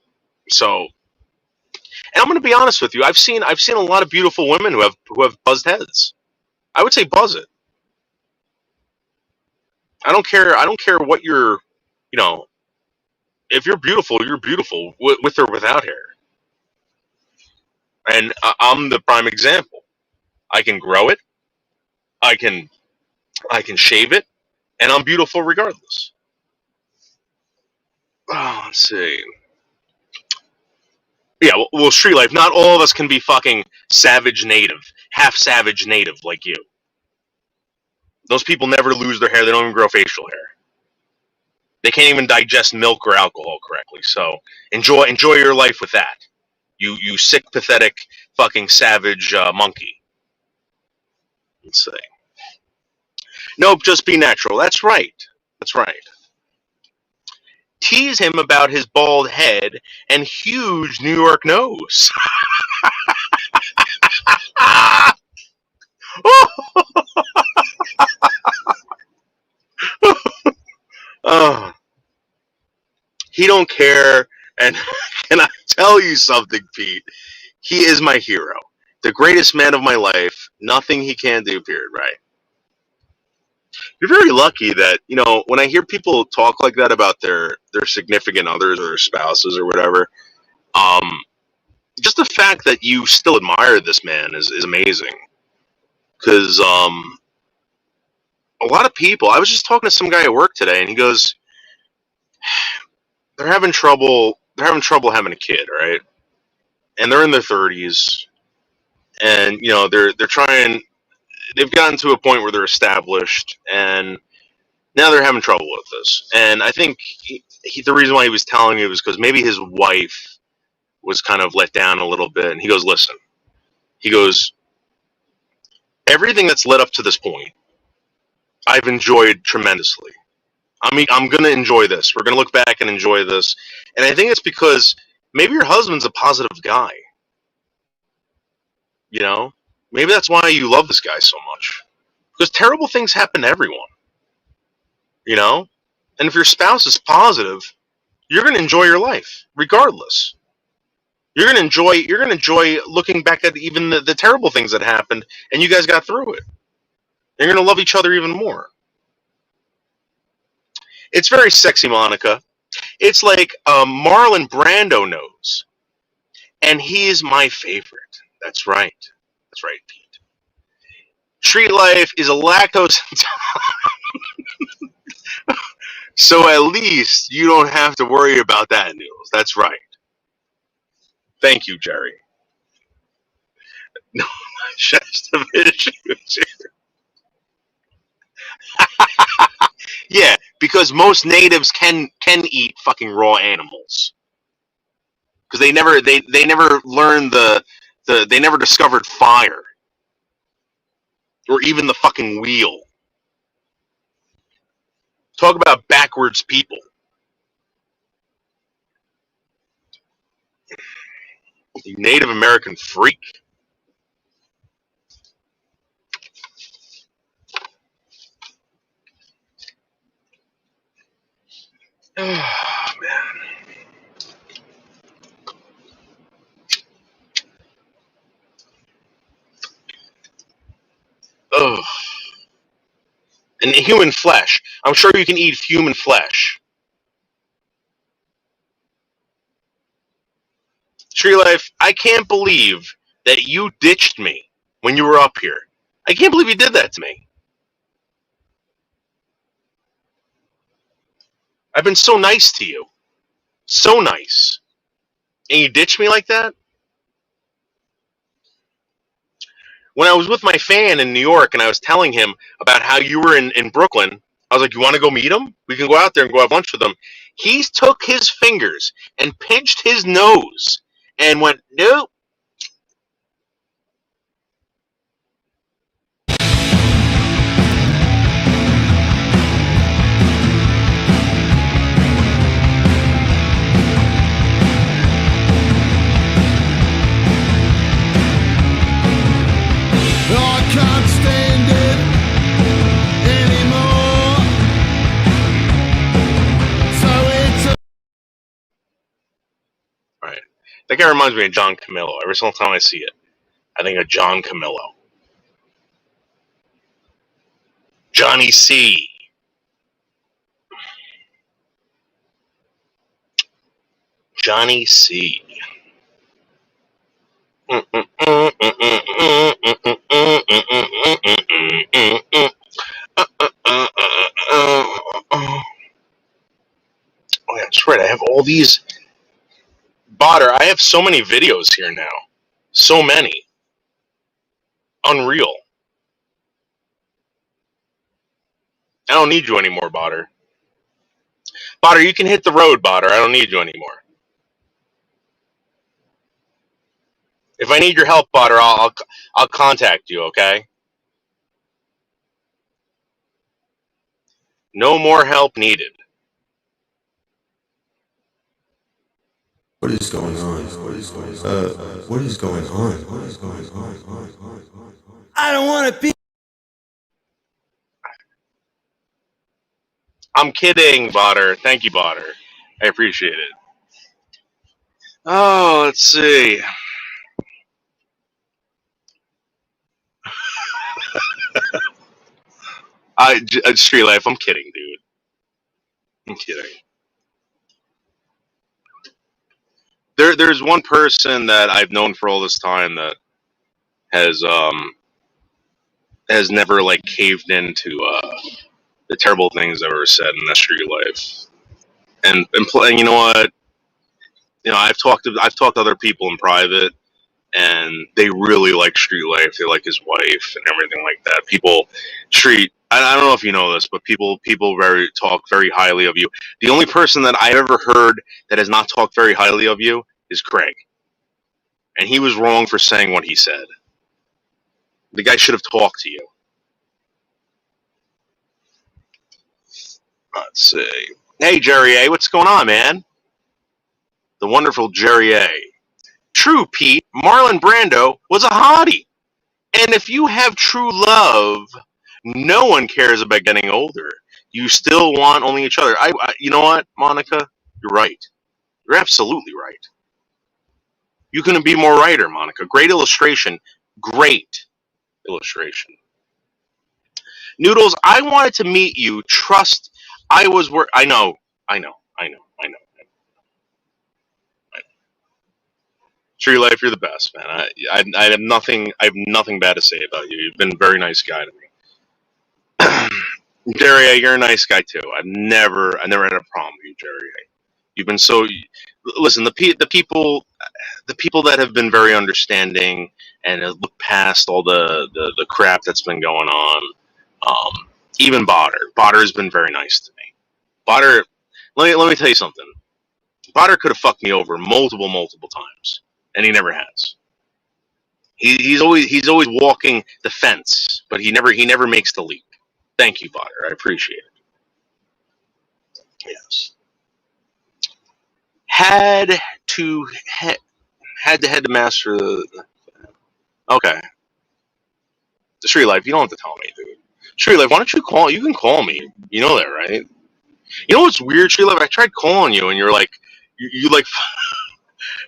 Speaker 1: So, and I'm going to be honest with you. I've seen a lot of beautiful women who have buzzed heads. I would say buzz it. I don't care what you're, you know, if you're beautiful with or without hair. And I'm the prime example. I can grow it. I can shave it, and I'm beautiful regardless. Oh, let's see. Yeah, well, street life. Not all of us can be fucking half savage native like you. Those people never lose their hair. They don't even grow facial hair. They can't even digest milk or alcohol correctly. So enjoy your life with that. You sick, pathetic, fucking savage monkey. Let's see. Nope, just be natural. That's right. That's right. Tease him about his bald head and huge New York nose. Oh, he don't care. And can I tell you something, Pete? He is my hero. The greatest man of my life. Nothing he can do, period, right? You're very lucky that, you know, when I hear people talk like that about their significant others or their spouses or whatever, just the fact that you still admire this man is amazing. Because a lot of people, I was just talking to some guy at work today, and he goes, they're having trouble having a kid, right? And they're in their 30s, and you know they've gotten to a point where they're established, and now they're having trouble with this. And I think the reason why he was telling me was because maybe his wife was kind of let down a little bit. And he goes, listen, he goes, everything that's led up to this point, I've enjoyed tremendously. I'm going to enjoy this. We're going to look back and enjoy this. And I think it's because maybe your husband's a positive guy. You know? Maybe that's why you love this guy so much. Because terrible things happen to everyone. You know? And if your spouse is positive, you're going to enjoy your life, regardless. You're going to enjoy looking back at even the terrible things that happened, and you guys got through it. You're going to love each other even more. It's very sexy, Monica. It's like Marlon Brando knows. And he is my favorite. That's right. That's right, Pete. Street Life is a lactose so at least you don't have to worry about that, Niels. That's right. Thank you, Jerry. No, Shastovich. Yeah, because most natives can eat fucking raw animals. Because they never learned they never discovered fire. Or even the fucking wheel. Talk about backwards people. You Native American freak. Oh, man. Oh. And human flesh. I'm sure you can eat human flesh. Tree Life, I can't believe that you ditched me when you were up here. I can't believe you did that to me. I've been so nice to you. So nice. And you ditched me like that? When I was with my fan in New York and I was telling him about how you were in Brooklyn, I was like, you want to go meet him? We can go out there and go have lunch with him. He took his fingers and pinched his nose and went, nope. That guy reminds me of John Camillo. Every single time I see it, I think of John Camillo. Johnny C. Johnny C. Oh, that's right. I have all these. Botter, I have so many videos here now. So many. Unreal. I don't need you anymore, Botter. Botter, you can hit the road, Botter. I don't need you anymore. If I need your help, Botter, I'll contact you, okay? No more help needed.
Speaker 4: What is going on? What is going on? What is going on? What is going on? I don't want to be.
Speaker 1: I'm kidding, Botter. Thank you, Botter. I appreciate it. Oh, let's see. Street Life, I'm kidding, dude. I'm kidding. There's one person that I've known for all this time that has never like caved into the terrible things I've ever said in that Street Life. And you know what? You know, I've talked to other people in private, and they really like Street Life. They like his wife and everything like that. People treat. I don't know if you know this, but people talk very highly of you. The only person that I've ever heard that has not talked very highly of you is Craig, and he was wrong for saying what he said. The guy should have talked to you. Let's see. Hey, Jerry A, what's going on, man? The wonderful Jerry A. True, Pete. Marlon Brando was a hottie. And if you have true love, no one cares about getting older. You still want only each other. You know what, Monica? You're right. You're absolutely right. You couldn't be more righter, Monica. Great illustration. Great illustration. Noodles, I wanted to meet you. Trust. I know. Tree Life, you're the best, man. I have nothing bad to say about you. You've been a very nice guy to me. Jerry, you're a nice guy too. I never had a problem with you, Jerry. You've been so. Listen, the people that have been very understanding and have looked past all the crap that's been going on. Even Botter has been very nice to me. Botter, let me tell you something. Botter could have fucked me over multiple times, and he never has. He's always walking the fence, but he never makes the leap. Thank you, Botter. I appreciate it. Yes. Had to head to master the. Okay. The Street Life, you don't have to tell me, dude. Street Life, why don't you call? You can call me. You know that, right? You know what's weird, Street Life? I tried calling you, and you're like, you like,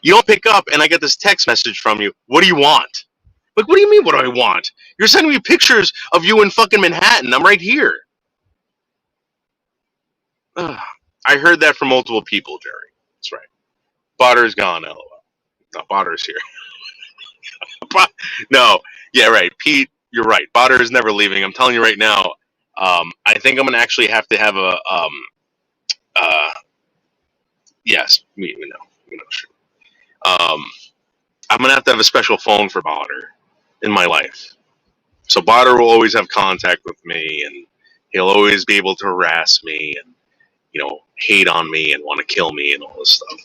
Speaker 1: you don't pick up, and I get this text message from you. What do you want? Like, what do you mean? What do I want? You're sending me pictures of you in fucking Manhattan. I'm right here. Ugh. I heard that from multiple people, Jerry. That's right. Botter's gone, LOL. No, Botter's here. No, yeah, right. Pete, you're right. Botter is never leaving. I'm telling you right now. I think I'm gonna actually have to have a yes, sure. I'm gonna have to have a special phone for Botter in my life. So Botter will always have contact with me, and he'll always be able to harass me and hate on me and want to kill me and all this stuff.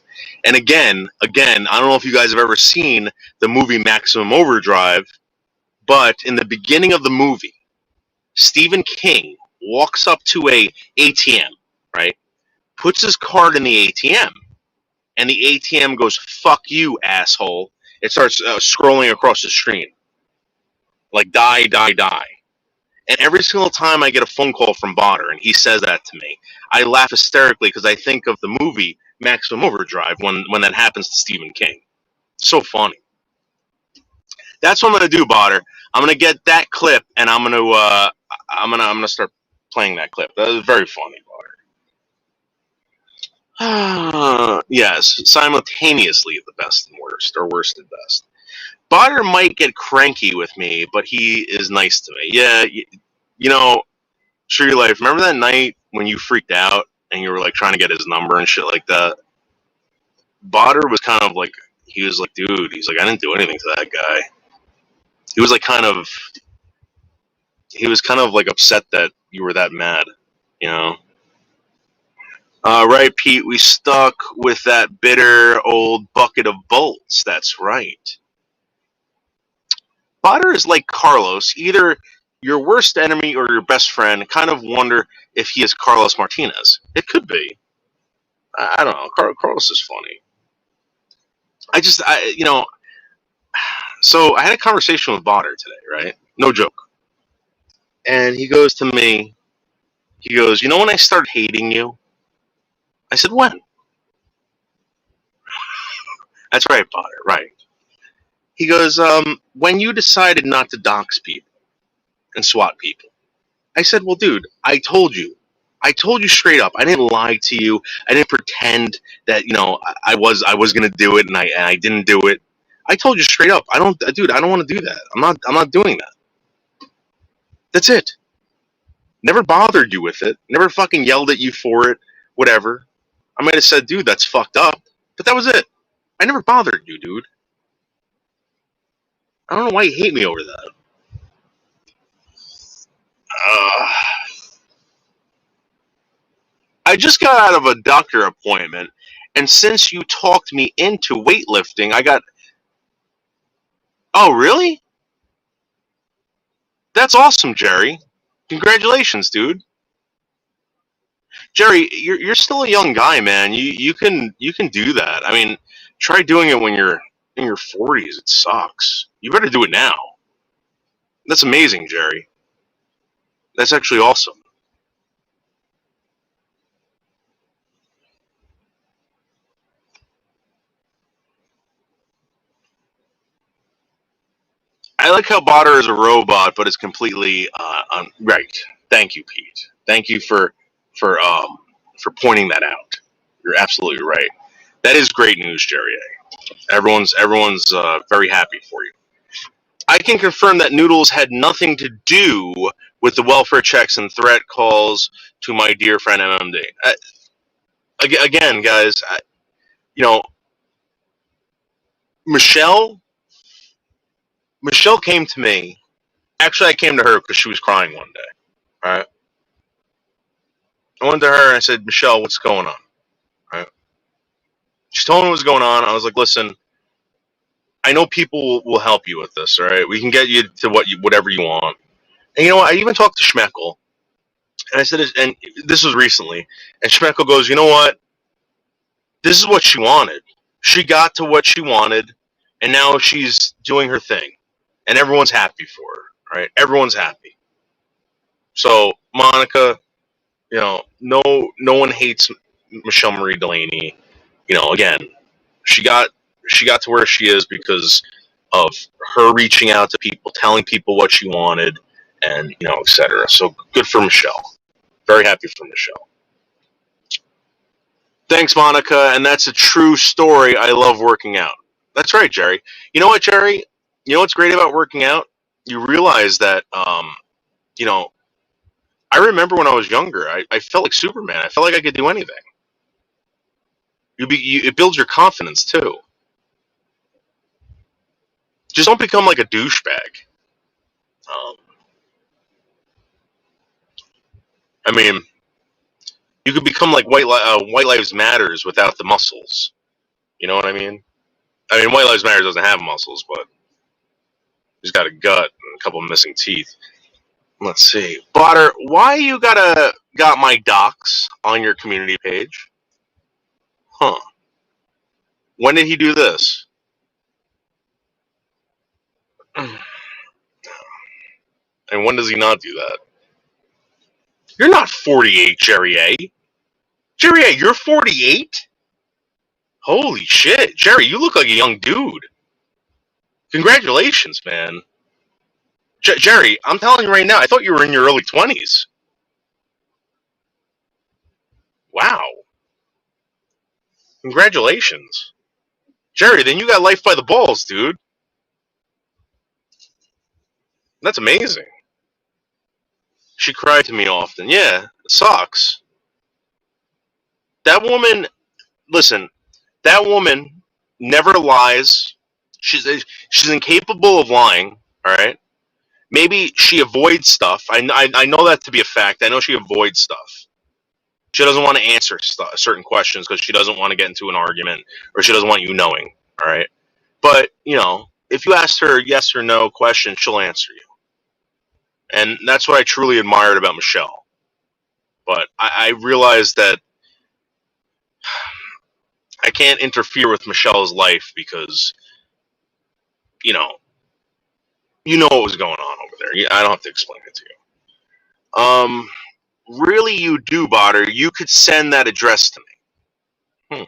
Speaker 1: And again, I don't know if you guys have ever seen the movie Maximum Overdrive, but in the beginning of the movie, Stephen King walks up to a ATM, right? Puts his card in the ATM, and the ATM goes, "Fuck you, asshole." It starts scrolling across the screen. Like, die, die, die. And every single time I get a phone call from Botter and he says that to me, I laugh hysterically because I think of the movie Maximum Overdrive when that happens to Stephen King. So funny. That's what I'm gonna do, Botter. I'm gonna get that clip, and I'm gonna start playing that clip. That was very funny, Botter. Yes, simultaneously the best and worst, or worst and best. Botter might get cranky with me, but he is nice to me. Yeah, you know, Sure Your Life. Remember that night when you freaked out and you were like trying to get his number and shit like that? Botter was kind of like, he was like, dude, he's like, I didn't do anything to that guy. He was like he was kind of like upset that you were that mad, you know? Right, Pete, we stuck with that bitter old bucket of bolts. That's right. Botter is like Carlos, either your worst enemy or your best friend. Kind of wonder if he is Carlos Martinez. It could be. I don't know. Carlos is funny. So I had a conversation with Botter today, right? No joke. And he goes to me, he goes, you know when I started hating you? I said, when? That's right, Potter, right. He goes, when you decided not to dox people and swat people. I said, well, dude, I told you straight up. I didn't lie to you. I didn't pretend that, I was going to do it and I didn't do it. I told you straight up. I don't want to do that. I'm not doing that. That's it. Never bothered you with it. Never fucking yelled at you for it. Whatever. I might have said, dude, that's fucked up. But that was it. I never bothered you, dude. I don't know why you hate me over that. I just got out of a doctor appointment, and since you talked me into weightlifting, I got... Oh, really? That's awesome, Jerry. Congratulations, dude. Jerry, you're still a young guy, man. You can do that. I mean, try doing it when you're in your 40s. It sucks. You better do it now. That's amazing, Jerry. That's actually awesome. I like how Botter is a robot, but it's completely right. Thank you, Pete. Thank you for pointing that out. You're absolutely right. That is great news, Jerry. Everyone's very happy for you. I can confirm that Noodles had nothing to do with the welfare checks and threat calls to my dear friend MMD. Again, guys, Michelle came to me. Actually, I came to her because she was crying one day. All right. I went to her and I said, Michelle, what's going on? All right. She told me what was going on. I was like, listen, I know people will help you with this. All right. We can get you to whatever you want. And you know what? I even talked to Schmeckel. And I said, and this was recently. And Schmeckel goes, you know what? This is what she wanted. She got to what she wanted. And now she's doing her thing. And everyone's happy for her. Right? Everyone's happy. So, Monica, no one hates Michelle Marie Delaney. Again, she got to where she is because of her reaching out to people, telling people what she wanted, and etc. So good for Michelle. Very happy for Michelle. Thanks, Monica, and that's a true story. I love working out. That's right, Jerry. You know what, Jerry? You know what's great about working out? You realize that, I remember when I was younger, I felt like Superman. I felt like I could do anything. It builds your confidence, too. Just don't become like a douchebag. I mean, you could become like White Lives Matters without the muscles. You know what I mean? White Lives Matter doesn't have muscles, but he's got a gut and a couple of missing teeth. Let's see. Botter, why you got my docs on your community page? Huh. When did he do this? And when does he not do that? You're not 48, Jerry A. Jerry A, you're 48? Holy shit. Jerry, you look like a young dude. Congratulations, man. Jerry, I'm telling you right now, I thought you were in your early 20s. Wow. Congratulations. Jerry, then you got life by the balls, dude. That's amazing. She cried to me often. Yeah, it sucks. That woman, listen, that woman never lies. She's incapable of lying, all right? Maybe she avoids stuff. I know that to be a fact. I know she avoids stuff. She doesn't want to answer certain questions because she doesn't want to get into an argument or she doesn't want you knowing, all right? But, if you ask her a yes or no question, she'll answer you. And that's what I truly admired about Michelle. But I realized that I can't interfere with Michelle's life because, you know what was going on over there. I don't have to explain it to you. Really, you do, Botter. You could send that address to me.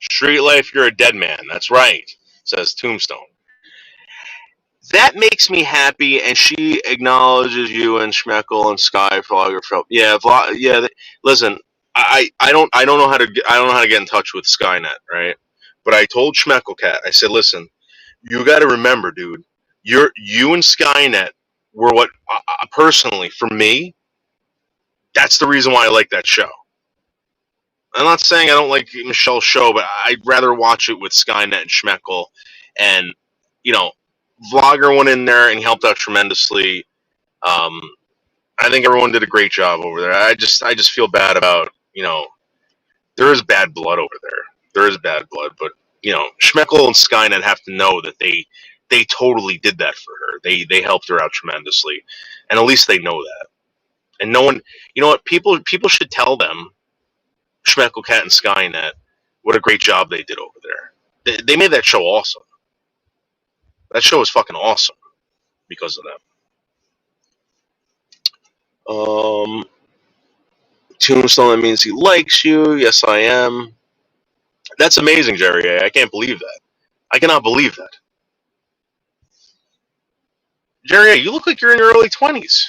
Speaker 1: Street life, you're a dead man. That's right, says Tombstone. That makes me happy, and she acknowledges you and Schmeckel and Sky Vlogger. Yeah. Listen, I don't know how to get in touch with Skynet, right? But I told Schmeckelcat, I said, listen, you got to remember, dude, you and Skynet were what personally for me. That's the reason why I like that show. I'm not saying I don't like Michelle's show, but I'd rather watch it with Skynet and Schmeckel, and Vlogger went in there and helped out tremendously. I think everyone did a great job over there. I just feel bad about there is bad blood over there. There is bad blood, but Schmeckel and Skynet have to know that they totally did that for her. They helped her out tremendously, and at least they know that. And no one, what people should tell them, Schmeckel, Cat, and Skynet, what a great job they did over there. They made that show awesome. That show is fucking awesome because of them. Tombstone, that means he likes you. Yes, I am. That's amazing, Jerry. I can't believe that. I cannot believe that. Jerry, you look like you're in your early 20s.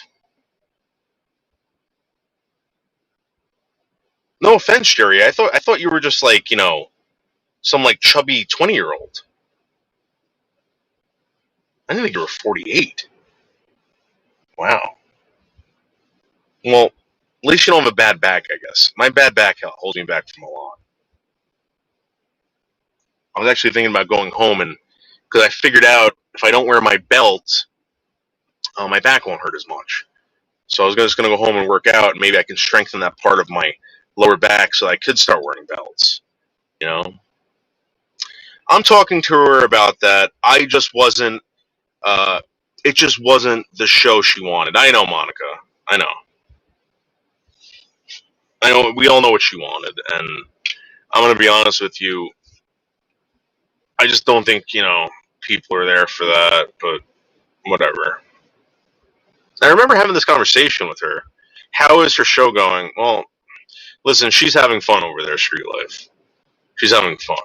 Speaker 1: No offense, Jerry. I thought you were just like, some like chubby 20-year-old. I didn't think you were 48. Wow. Well, at least you don't have a bad back, I guess. My bad back holds me back from a lot. I was actually thinking about going home, and because I figured out if I don't wear my belt, my back won't hurt as much. So I was just going to go home and work out, and maybe I can strengthen that part of my lower back so I could start wearing belts. I'm talking to her about that. I just wasn't. It just wasn't the show she wanted. I know, Monica. I know. We all know what she wanted, and I'm going to be honest with you. I just don't think, people are there for that, but whatever. I remember having this conversation with her. How is her show going? Well, listen, she's having fun over there, Street Life. She's having fun.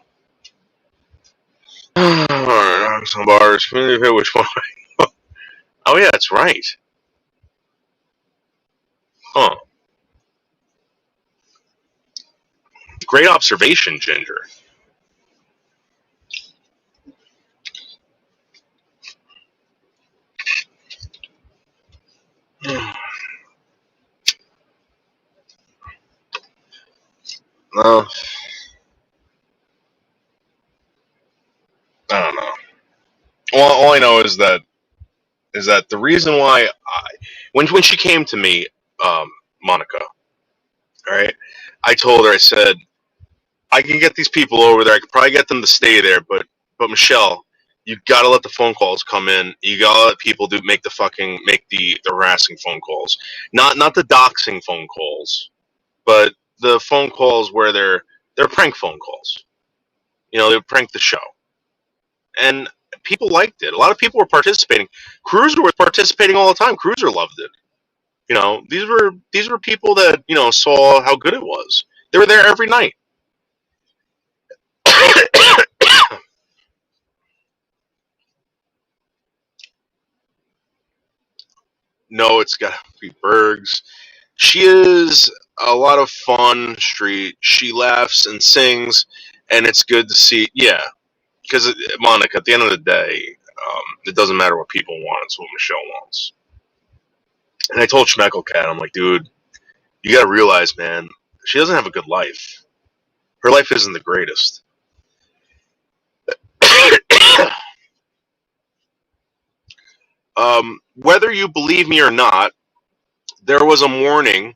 Speaker 1: Alright, some bars. Which one? Oh, yeah, that's right. Huh. Great observation, Ginger. No. I don't know. All I know is that the reason why when she came to me, Monica, all right, I told her, I said, I can get these people over there. I could probably get them to stay there, but Michelle, you gotta let the phone calls come in. You gotta let people make the harassing phone calls, not the doxing phone calls, but the phone calls where they're prank phone calls. They prank the show, and people liked it. A lot of people were participating. Cruiser was participating all the time. Cruiser loved it. These were people that saw how good it was. They were there every night. No, it's got to be Bergs. She is a lot of fun street. She laughs and sings, and it's good to see. Yeah, because Monica, at the end of the day, it doesn't matter what people want; it's what Michelle wants. And I told Schmeckelcat, I'm like, dude, you got to realize, man, she doesn't have a good life. Her life isn't the greatest. Whether you believe me or not, there was a morning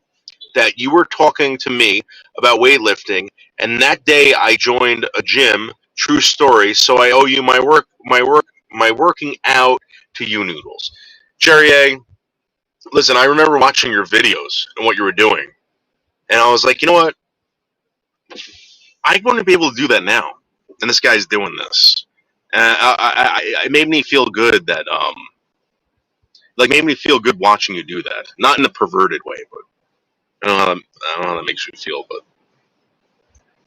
Speaker 1: that you were talking to me about weightlifting, and that day I joined a gym. True story. So I owe you my working out to you, Noodles. Jerry A. Listen, I remember watching your videos and what you were doing, and I was like, you know what? I want to be able to do that now, and this guy's doing this. And it made me feel good that like made me feel good watching you do that. Not in a perverted way, but I don't know how that makes you feel, but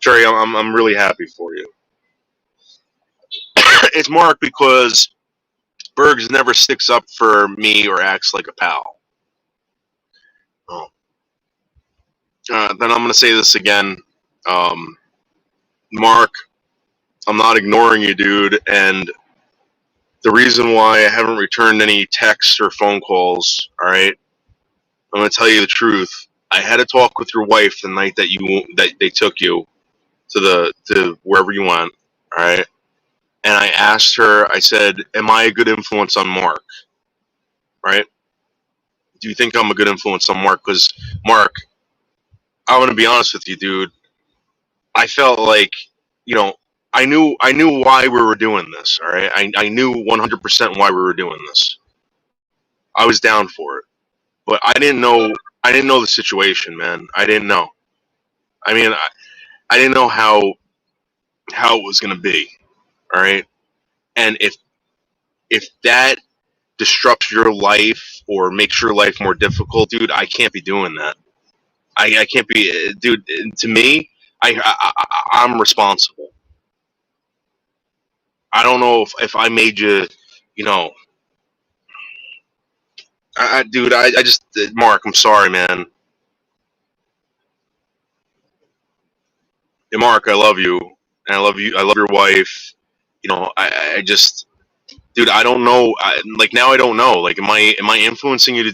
Speaker 1: Jerry, I'm really happy for you. It's Mark because Bergs never sticks up for me or acts like a pal. Oh. Then I'm going to say this again. Um, Mark, I'm not ignoring you, dude. And the reason why I haven't returned any texts or phone calls, all right, I'm going to tell you the truth. I had a talk with your wife the night that they took you to wherever you went, all right? And I asked her, I said, am I a good influence on Mark, right? Do you think I'm a good influence on Mark? Because, Mark, I'm going to be honest with you, dude. I felt like, you know, I knew why we were doing this, all right? I knew 100% why we were doing this. I was down for it. But I didn't know the situation, man. I didn't know. I mean, I didn't know how it was going to be, all right? And if that disrupts your life or makes your life more difficult, dude, I can't be doing that. I can't be, dude. To me, I'm responsible. I don't know if I made you, you know, dude. I just, Mark. I'm sorry, man. Yeah, Mark, I love you, and I love you. I love your wife. You know, I just, dude. I don't know. Like now, I don't know. Like, am I influencing you to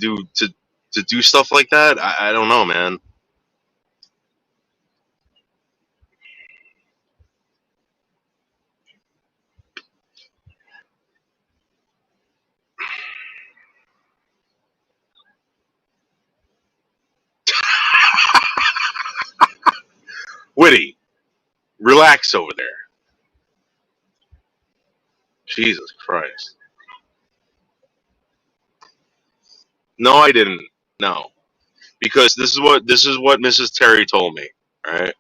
Speaker 1: do stuff like that? I don't know, man. Witty, relax over there. Jesus Christ. No, I didn't. No, because this is what Mrs. Terry told me. All right,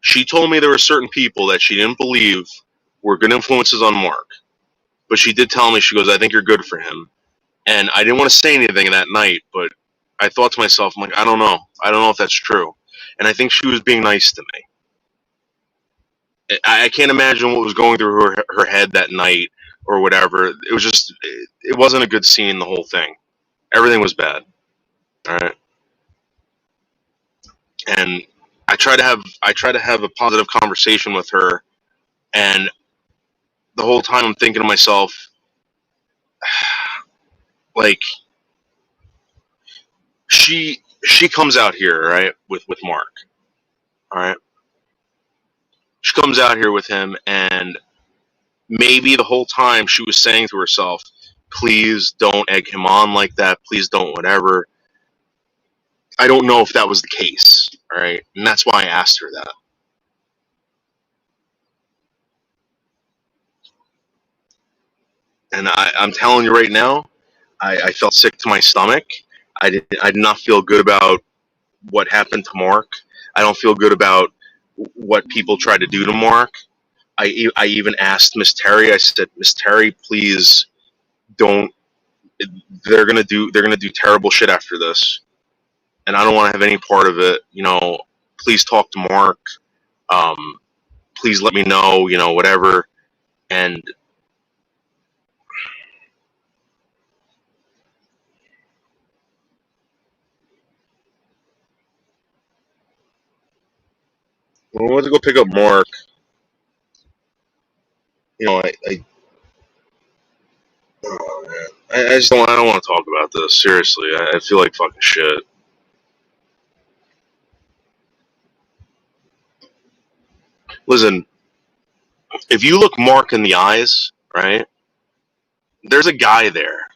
Speaker 1: she told me there were certain people that she didn't believe were good influences on Mark, but she did tell me, she goes, "I think you're good for him," and I didn't want to say anything that night, but I thought to myself, I'm like, I don't know if that's true, and I think she was being nice to me. I can't imagine what was going through her head that night or whatever. It was just, it wasn't a good scene. The whole thing, everything was bad. All right. And I try to have a positive conversation with her, and the whole time I'm thinking to myself, like, she comes out here, right, with Mark, all right, she comes out here with him, and maybe the whole time she was saying to herself, please don't egg him on like that, please don't whatever. I don't know if that was the case, all right, and that's why I asked her that. And I'm telling you right now, I felt sick to my stomach. I did not feel good about what happened to Mark. I don't feel good about what people try to do to Mark. I even asked Miss Terry. I said, Miss Terry, please don't. They're gonna do terrible shit after this, and I don't want to have any part of it. You know, please talk to Mark. Um, please let me know. You know, whatever. And I went to go pick up Mark. You know, oh, man. I just don't. I don't want to talk about this. Seriously, I feel like fucking shit. Listen, if you look Mark in the eyes, right? There's a guy there,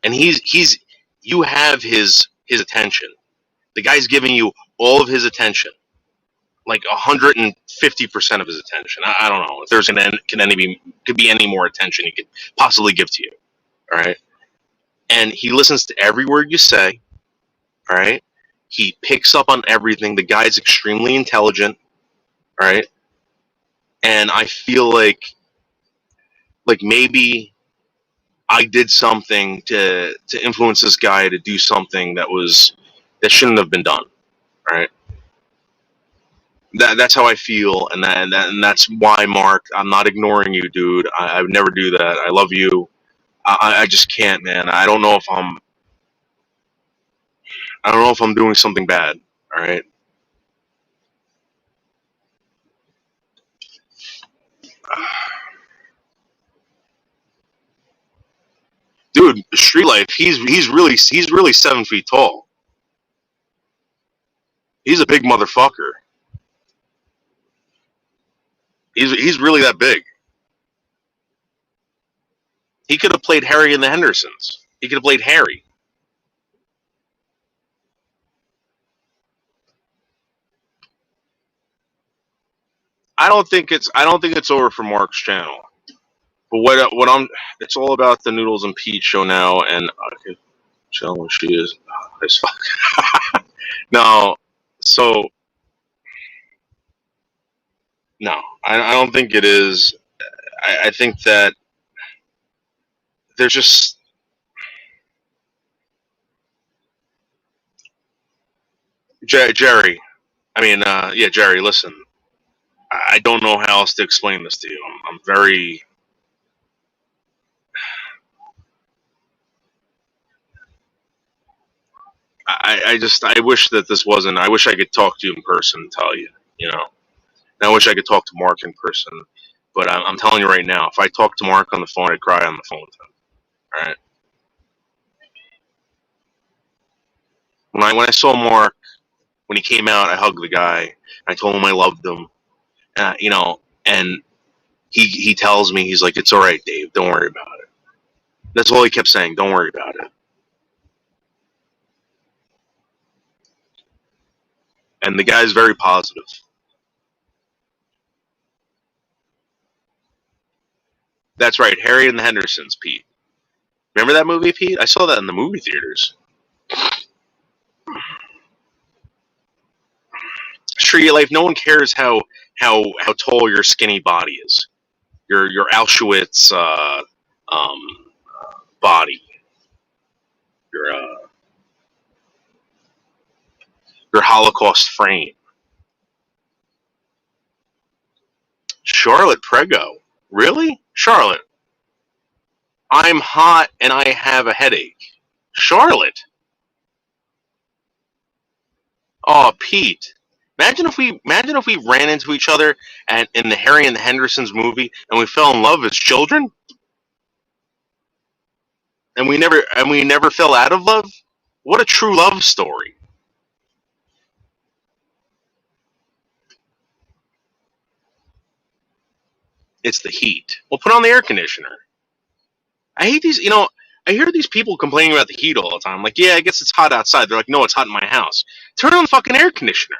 Speaker 1: and he's you have his attention. The guy's giving you all of his attention, like 150% of his attention. I don't know if there's could be any more attention he could possibly give to you. All right, and he listens to every word you say. All right, he picks up on everything. The guy's extremely intelligent. All right, and I feel like maybe I did something to influence this guy to do something that shouldn't have been done. Right. That's how I feel, and that's why, Mark. I'm not ignoring you, dude. I would never do that. I love you. I just can't, man. I don't know if I'm doing something bad. All right, dude. Street life. He's really 7 feet tall. He's a big motherfucker. He's really that big. He could have played Harry in the Hendersons. He could have played Harry. I don't think it's over for Mark's channel. But what I'm it's all about the Noodles and Pete show now, and I can tell when she is as fuck. No, so no, I don't think it is. I think that there's just Jerry. I mean, yeah, Jerry. Listen, I don't know how else to explain this to you. I'm very. I wish that this wasn't. I wish I could talk to you in person and tell you. You know, and I wish I could talk to Mark in person. But I'm telling you right now, if I talk to Mark on the phone, I'd cry on the phone with him. All right. When I saw Mark when he came out, I hugged the guy. I told him I loved him. You know, and he tells me, he's like, "It's all right, Dave. Don't worry about it." That's all he kept saying. Don't worry about it. And the guy's very positive. That's right, Harry and the Hendersons, Pete. Remember that movie, Pete? I saw that in the movie theaters. Street life. No one cares how tall your skinny body is. Your Auschwitz body. Your your Holocaust frame. Charlotte Prego. Really? Charlotte. I'm hot and I have a headache. Charlotte. Oh, Pete. Imagine if we ran into each other and in the Harry and the Hendersons movie and we fell in love as children and we never fell out of love. What a true love story. It's the heat. Well, put on the air conditioner. I hate these, I hear these people complaining about the heat all the time. Like, yeah, I guess it's hot outside. They're like, no, it's hot in my house. Turn on the fucking air conditioner.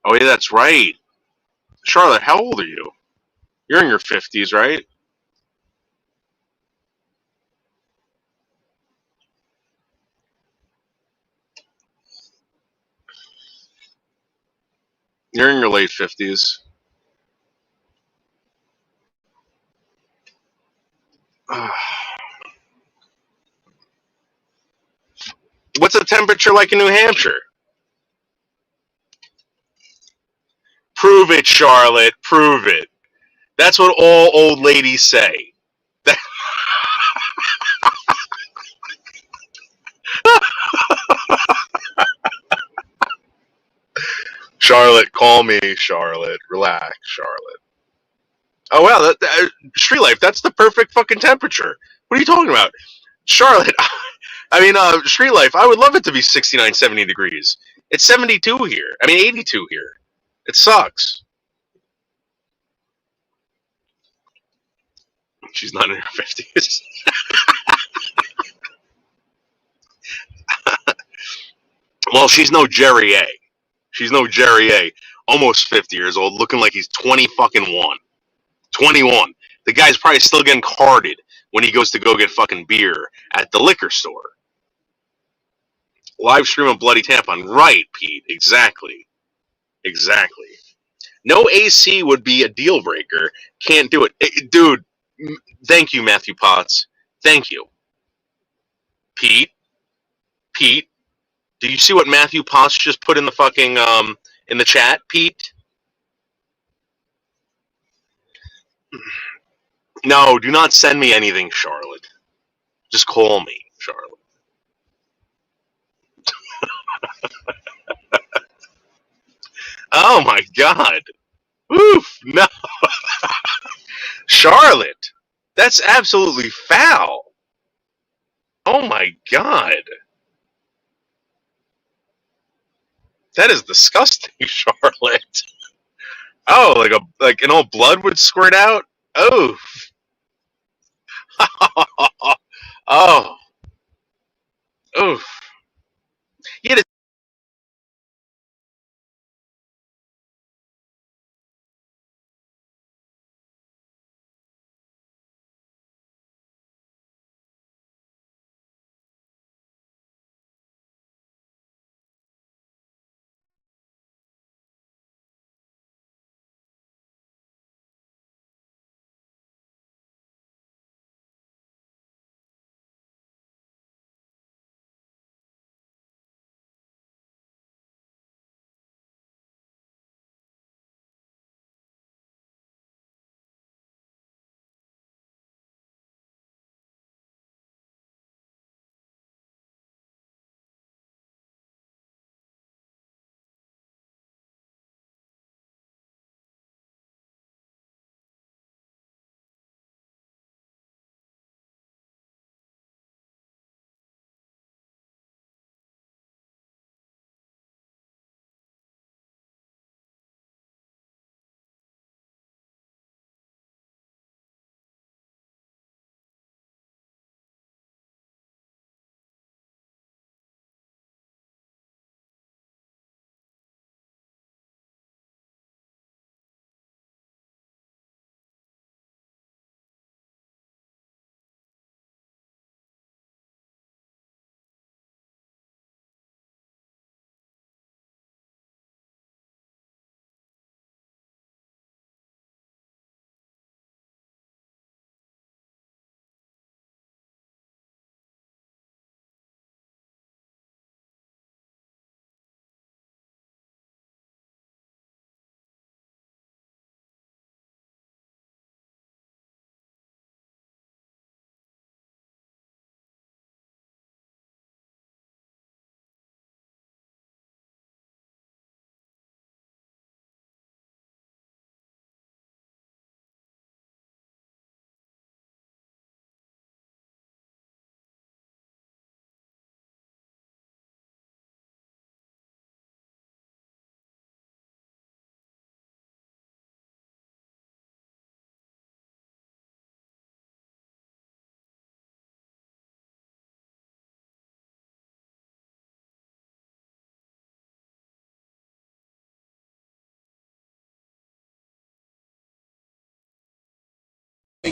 Speaker 1: Oh, yeah, that's right. Charlotte, how old are you? You're in your 50s, right? You're in your late 50s. What's the temperature like in New Hampshire? Prove it, Charlotte. Prove it. That's what all old ladies say. Charlotte, call me, Charlotte. Relax, Charlotte. Oh, wow. Street Life, that's the perfect fucking temperature. What are you talking about? Charlotte, Street Life, I would love it to be 69, 70 degrees. It's 72 here. 82 here. It sucks. She's not in her 50s. Well, she's no Jerry A. She's no Jerry A. Almost 50 years old, looking like he's 21. 21. The guy's probably still getting carded when he goes to go get fucking beer at the liquor store. Live stream of Bloody Tampon. Right, Pete. Exactly. No AC would be a deal breaker. Can't do it. Dude, thank you, Matthew Potts. Thank you. Pete, do you see what Matthew Potts just put in the fucking, in the chat, Pete? No, do not send me anything, Charlotte. Just call me, Charlotte. Oh my God. Oof, no. Charlotte, that's absolutely foul. Oh my God. That is disgusting, Charlotte. Oh, like an old blood would squirt out? Oh. Oh. Oof. You had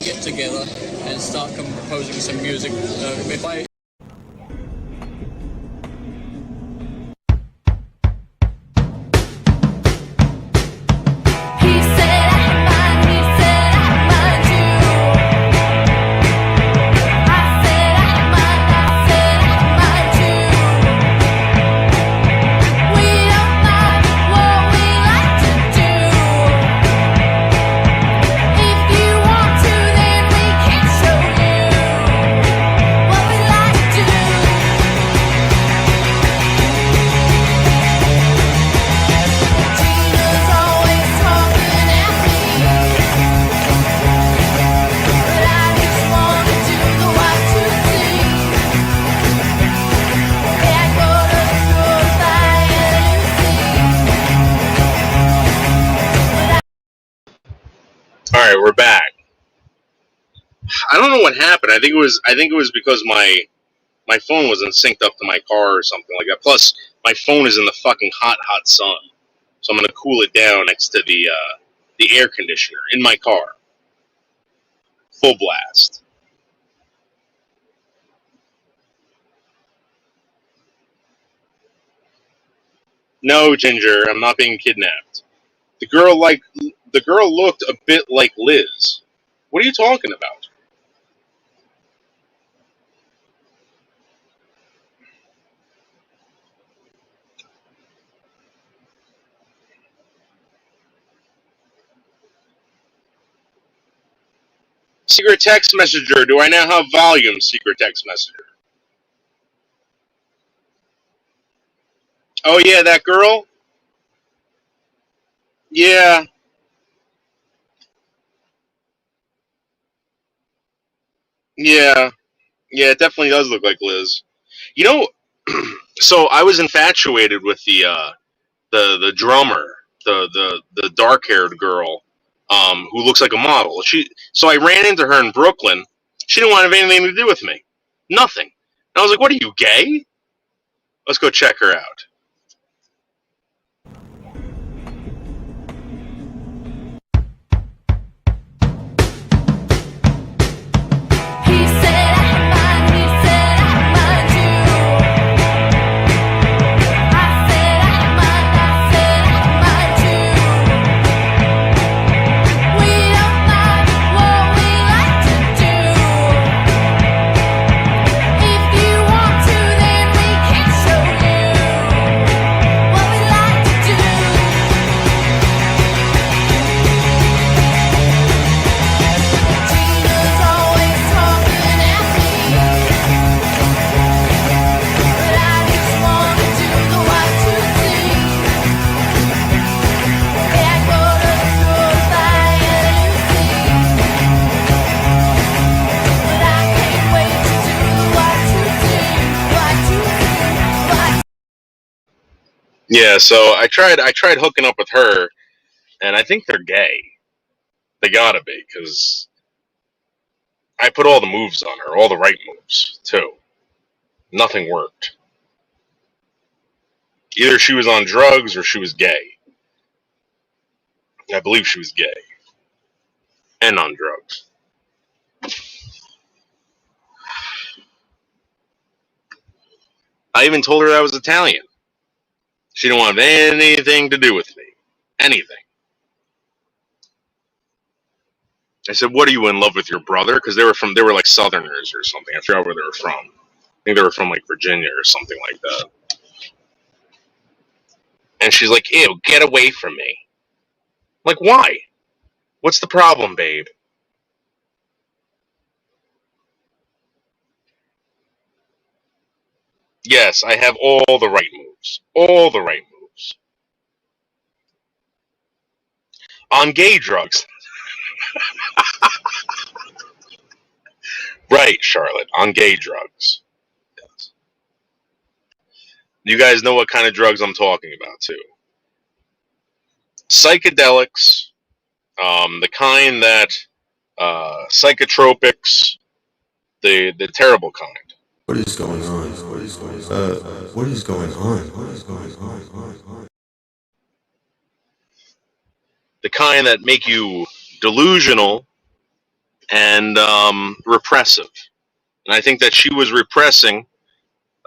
Speaker 10: get together and start composing some music. If I
Speaker 11: We don't mind what we like to do.
Speaker 1: right, we're back. I don't know what happened. I think it was because my phone wasn't synced up to my car or something like that. Plus, my phone is in the fucking hot sun, so I'm gonna cool it down next to the air conditioner in my car, full blast. No, Ginger, I'm not being kidnapped. The girl looked a bit like Liz. What are you talking about? Secret text messenger. Do I now have volume? Secret text messenger. Oh yeah, that girl. Yeah, yeah, yeah. It definitely does look like Liz. You know, so I was infatuated with the drummer, the dark haired girl, who looks like a model. So I ran into her in Brooklyn. She didn't want to have anything to do with me. Nothing. And I was like, "What are you, gay? Let's go check her out." Yeah, so I tried hooking up with her, and I think they're gay. They gotta be, because I put all the moves on her, all the right moves too. Nothing worked. Either she was on drugs or she was gay. I believe she was gay and on drugs. I even told her I was Italian. She didn't want anything to do with me. Anything. I said, "What, are you in love with your brother?" Because they were like Southerners or something. I forgot where they were from. I think they were from like Virginia or something like that. And she's like, "Ew, get away from me." I'm like, why? What's the problem, babe? Yes, I have all the right moves. All the right moves. On gay drugs. Right, Charlotte. On gay drugs. Yes. You guys know what kind of drugs I'm talking about, too. Psychedelics, the kind that, psychotropics, the terrible kind.
Speaker 4: What is going on? What is going on? What is going on?
Speaker 1: The kind that make you delusional and repressive. And I think that she was repressing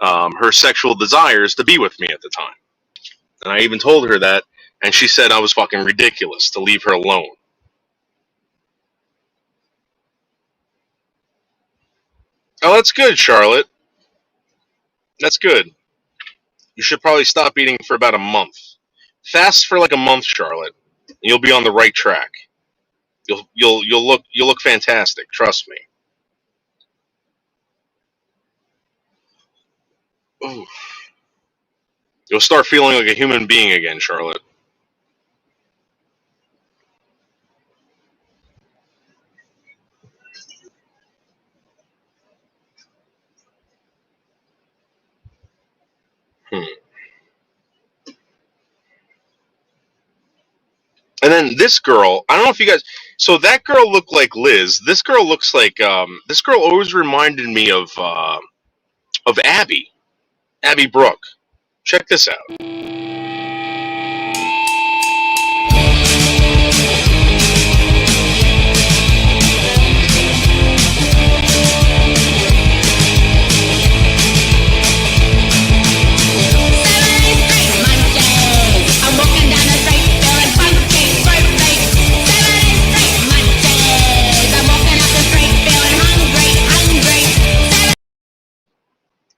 Speaker 1: her sexual desires to be with me at the time. And I even told her that, and she said I was fucking ridiculous to leave her alone. Oh, that's good, Charlotte. That's good. You should probably stop eating for about a month. Fast for like a month, Charlotte. And you'll be on the right track. You'll look fantastic. Trust me. Ooh. You'll start feeling like a human being again, Charlotte. Hmm. And then this girl, I don't know if you guys, So that girl looked like Liz. This girl looks like this girl always reminded me of Abby. Abby Brooke. Check this out.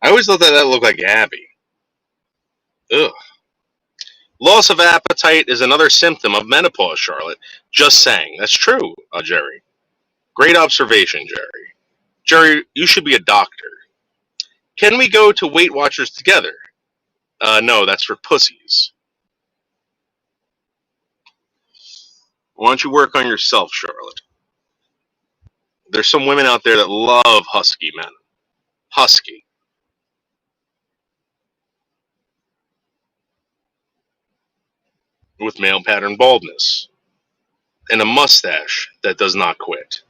Speaker 1: I always thought that looked like Abby. Ugh. Loss of appetite is another symptom of menopause, Charlotte. Just saying. That's true, Jerry. Great observation, Jerry. Jerry, you should be a doctor. Can we go to Weight Watchers together? No, that's for pussies. Why don't you work on yourself, Charlotte? There's some women out there that love husky men. Husky. With male pattern baldness. And a mustache that does not quit.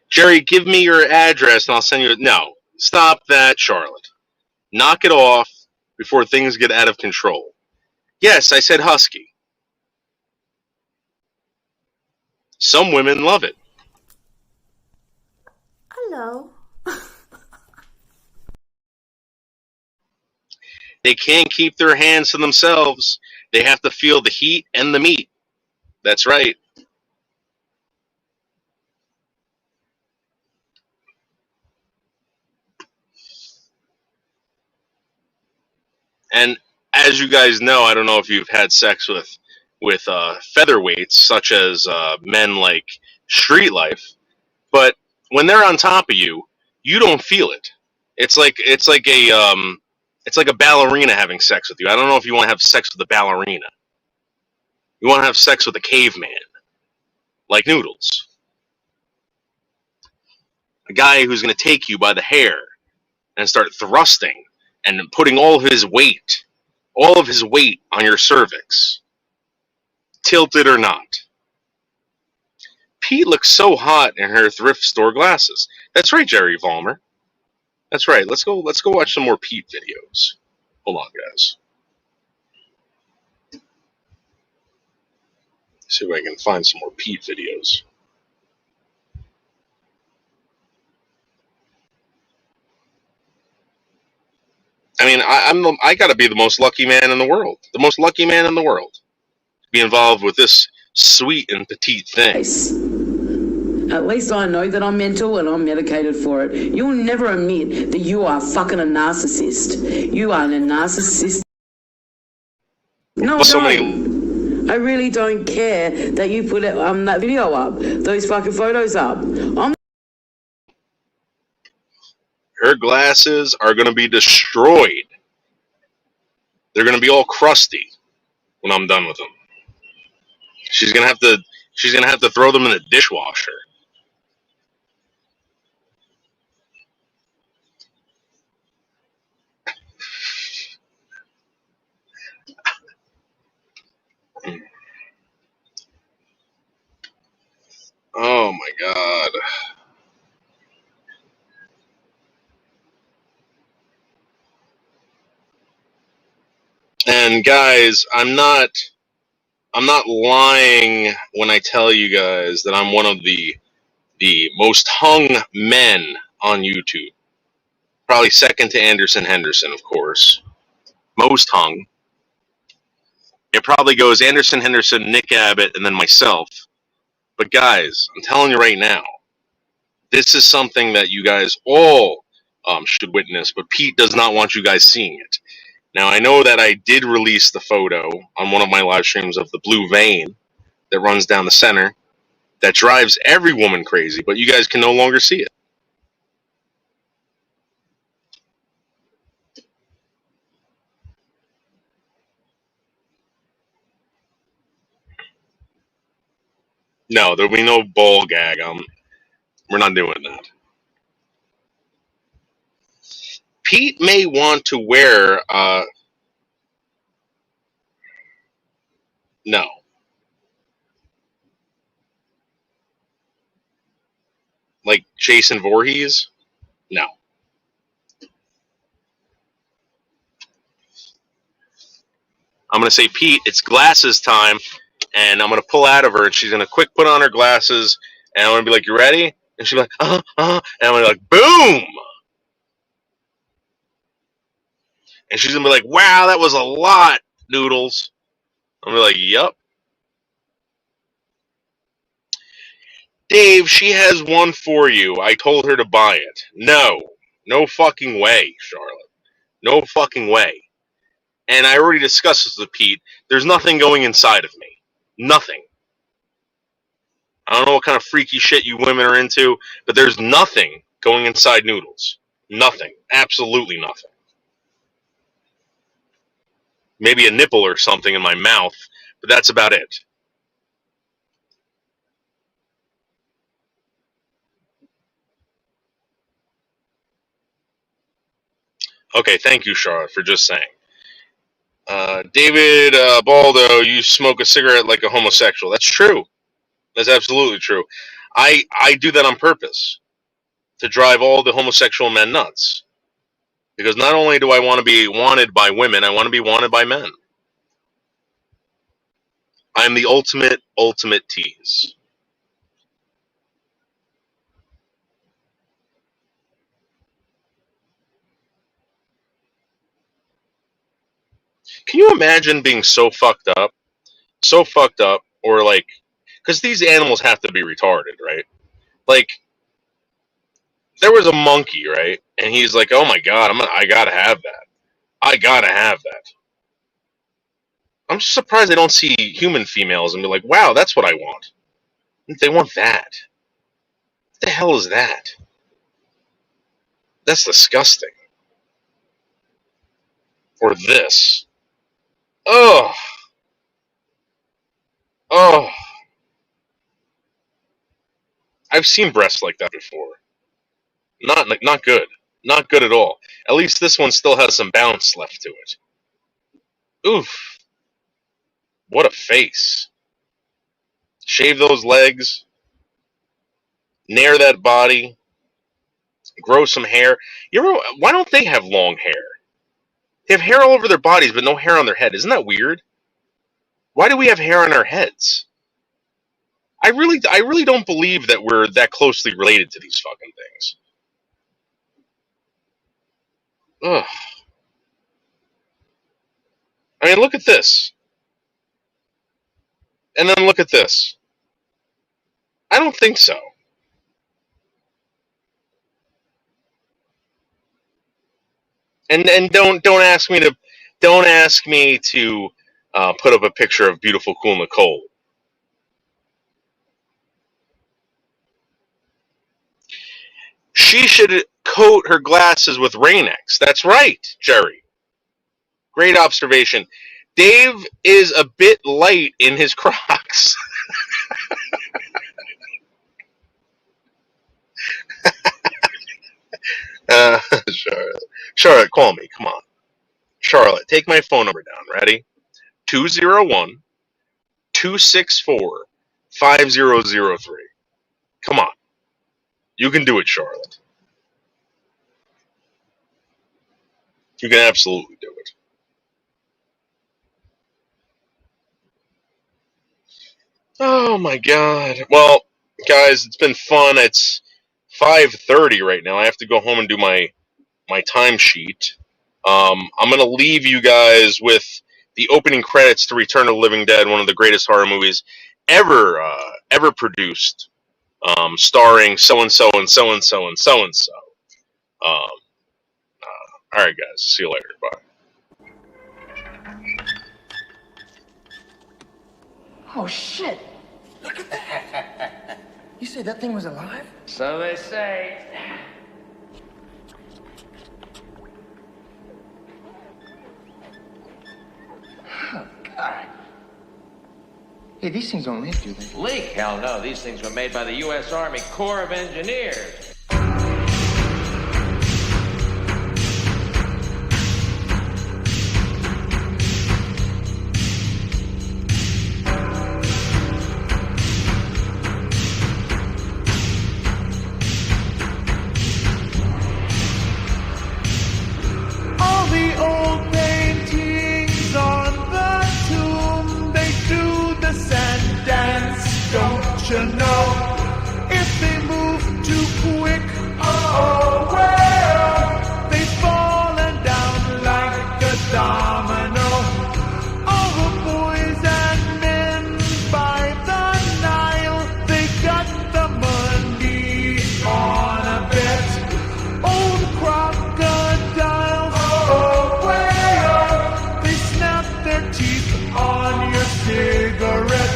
Speaker 1: Jerry, give me your address and I'll send you... No. Stop that, Charlotte. Knock it off before things get out of control. Yes, I said husky. Some women love it.
Speaker 11: Hello.
Speaker 1: They can't keep their hands to themselves. They have to feel the heat and the meat. That's right. And as you guys know, I don't know if you've had sex with featherweights, such as men like Street Life, but when they're on top of you, you don't feel it. It's like a ballerina having sex with you. I don't know if you want to have sex with a ballerina. You want to have sex with a caveman, like Noodles. A guy who's going to take you by the hair and start thrusting and putting all of his weight on your cervix, tilted or not. Pete looks so hot in her thrift store glasses. That's right, Jerry Vollmer. That's right. Let's go watch some more Pete videos. Hold on, guys. See if I can find some more Pete videos. I mean, I gotta be the most lucky man in the world. The most lucky man in the world. To be involved with this sweet and petite thing.
Speaker 7: At least I know that I'm mental and I'm medicated for it. You'll never admit that you are fucking a narcissist. You are a narcissist. No, I don't. I really don't care that you put that video up, those fucking photos up.
Speaker 1: Her glasses are going to be destroyed. They're going to be all crusty when I'm done with them. She's going to have to throw them in the dishwasher. Oh my god. And guys, I'm not lying when I tell you guys that I'm one of the most hung men on YouTube. Probably second to Anderson Henderson, of course. Most hung. It probably goes Anderson Henderson, Nick Abbott, and then myself. But guys, I'm telling you right now, this is something that you guys all should witness, but Pete does not want you guys seeing it. Now, I know that I did release the photo on one of my live streams of the blue vein that runs down the center that drives every woman crazy, but you guys can no longer see it. No, there'll be no ball gag. We're not doing that. Pete may want to wear no. Like Jason Voorhees? No. I'm going to say, Pete, it's glasses time, and I'm going to pull out of her, and she's going to quick put on her glasses, and I'm going to be like, you ready? And she'll be like, and I'm going to be like, boom! And she's going to be like, wow, that was a lot, Noodles. I'm going to be like, yup. Dave, she has one for you. I told her to buy it. No. No fucking way, Charlotte. No fucking way. And I already discussed this with Pete. There's nothing going inside of me. Nothing. I don't know what kind of freaky shit you women are into, but there's nothing going inside Noodles. Nothing. Absolutely nothing. Maybe a nipple or something in my mouth, but that's about it. Okay, thank you, Charlotte, for just saying. David Baldo, you smoke a cigarette like a homosexual. That's true. That's absolutely true. I do that on purpose to drive all the homosexual men nuts. Because not only do I want to be wanted by women, I want to be wanted by men. I'm the ultimate tease. Can you imagine being so fucked up, or like, because these animals have to be retarded, right? Like, there was a monkey, right? And he's like, oh my god, I gotta have that. I gotta have that. I'm just surprised I don't see human females and be like, wow, that's what I want. They want that. What the hell is that? That's disgusting. Or this. Oh. Oh. I've seen breasts like that before. Not good. Not good at all. At least this one still has some bounce left to it. Oof. What a face. Shave those legs. Nair that body. Grow some hair. Why don't they have long hair? They have hair all over their bodies, but no hair on their head. Isn't that weird? Why do we have hair on our heads? I really don't believe that we're that closely related to these fucking things. Ugh. I mean, look at this. And then look at this. I don't think so. And don't ask me to put up a picture of beautiful cool Nicole. She should coat her glasses with Rain-X. That's right, Jerry. Great observation. Dave is a bit light in his Crocs. Charlotte, call me. Come on. Charlotte, take my phone number down. Ready? 201-264-5003. Come on. You can do it, Charlotte. You can absolutely do it. Oh my god. Well, guys, it's been fun. It's 5:30 right now. I have to go home and do my timesheet. I'm gonna leave you guys with the opening credits to Return of the Living Dead, one of the greatest horror movies ever produced, starring so and so and so and so and so and so. All right, guys. See you later. Bye.
Speaker 2: Oh shit! Look at that! You said that thing was alive?
Speaker 3: So they say.
Speaker 2: Oh god. Hey, these things don't leak, do they?
Speaker 3: Leak? Hell no. These things were made by the U.S. Army Corps of Engineers.
Speaker 11: cigarette.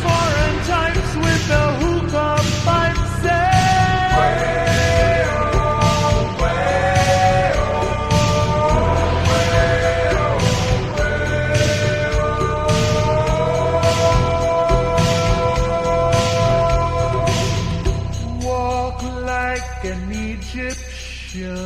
Speaker 11: Foreign types with the hookah pipe say, walk like an Egyptian.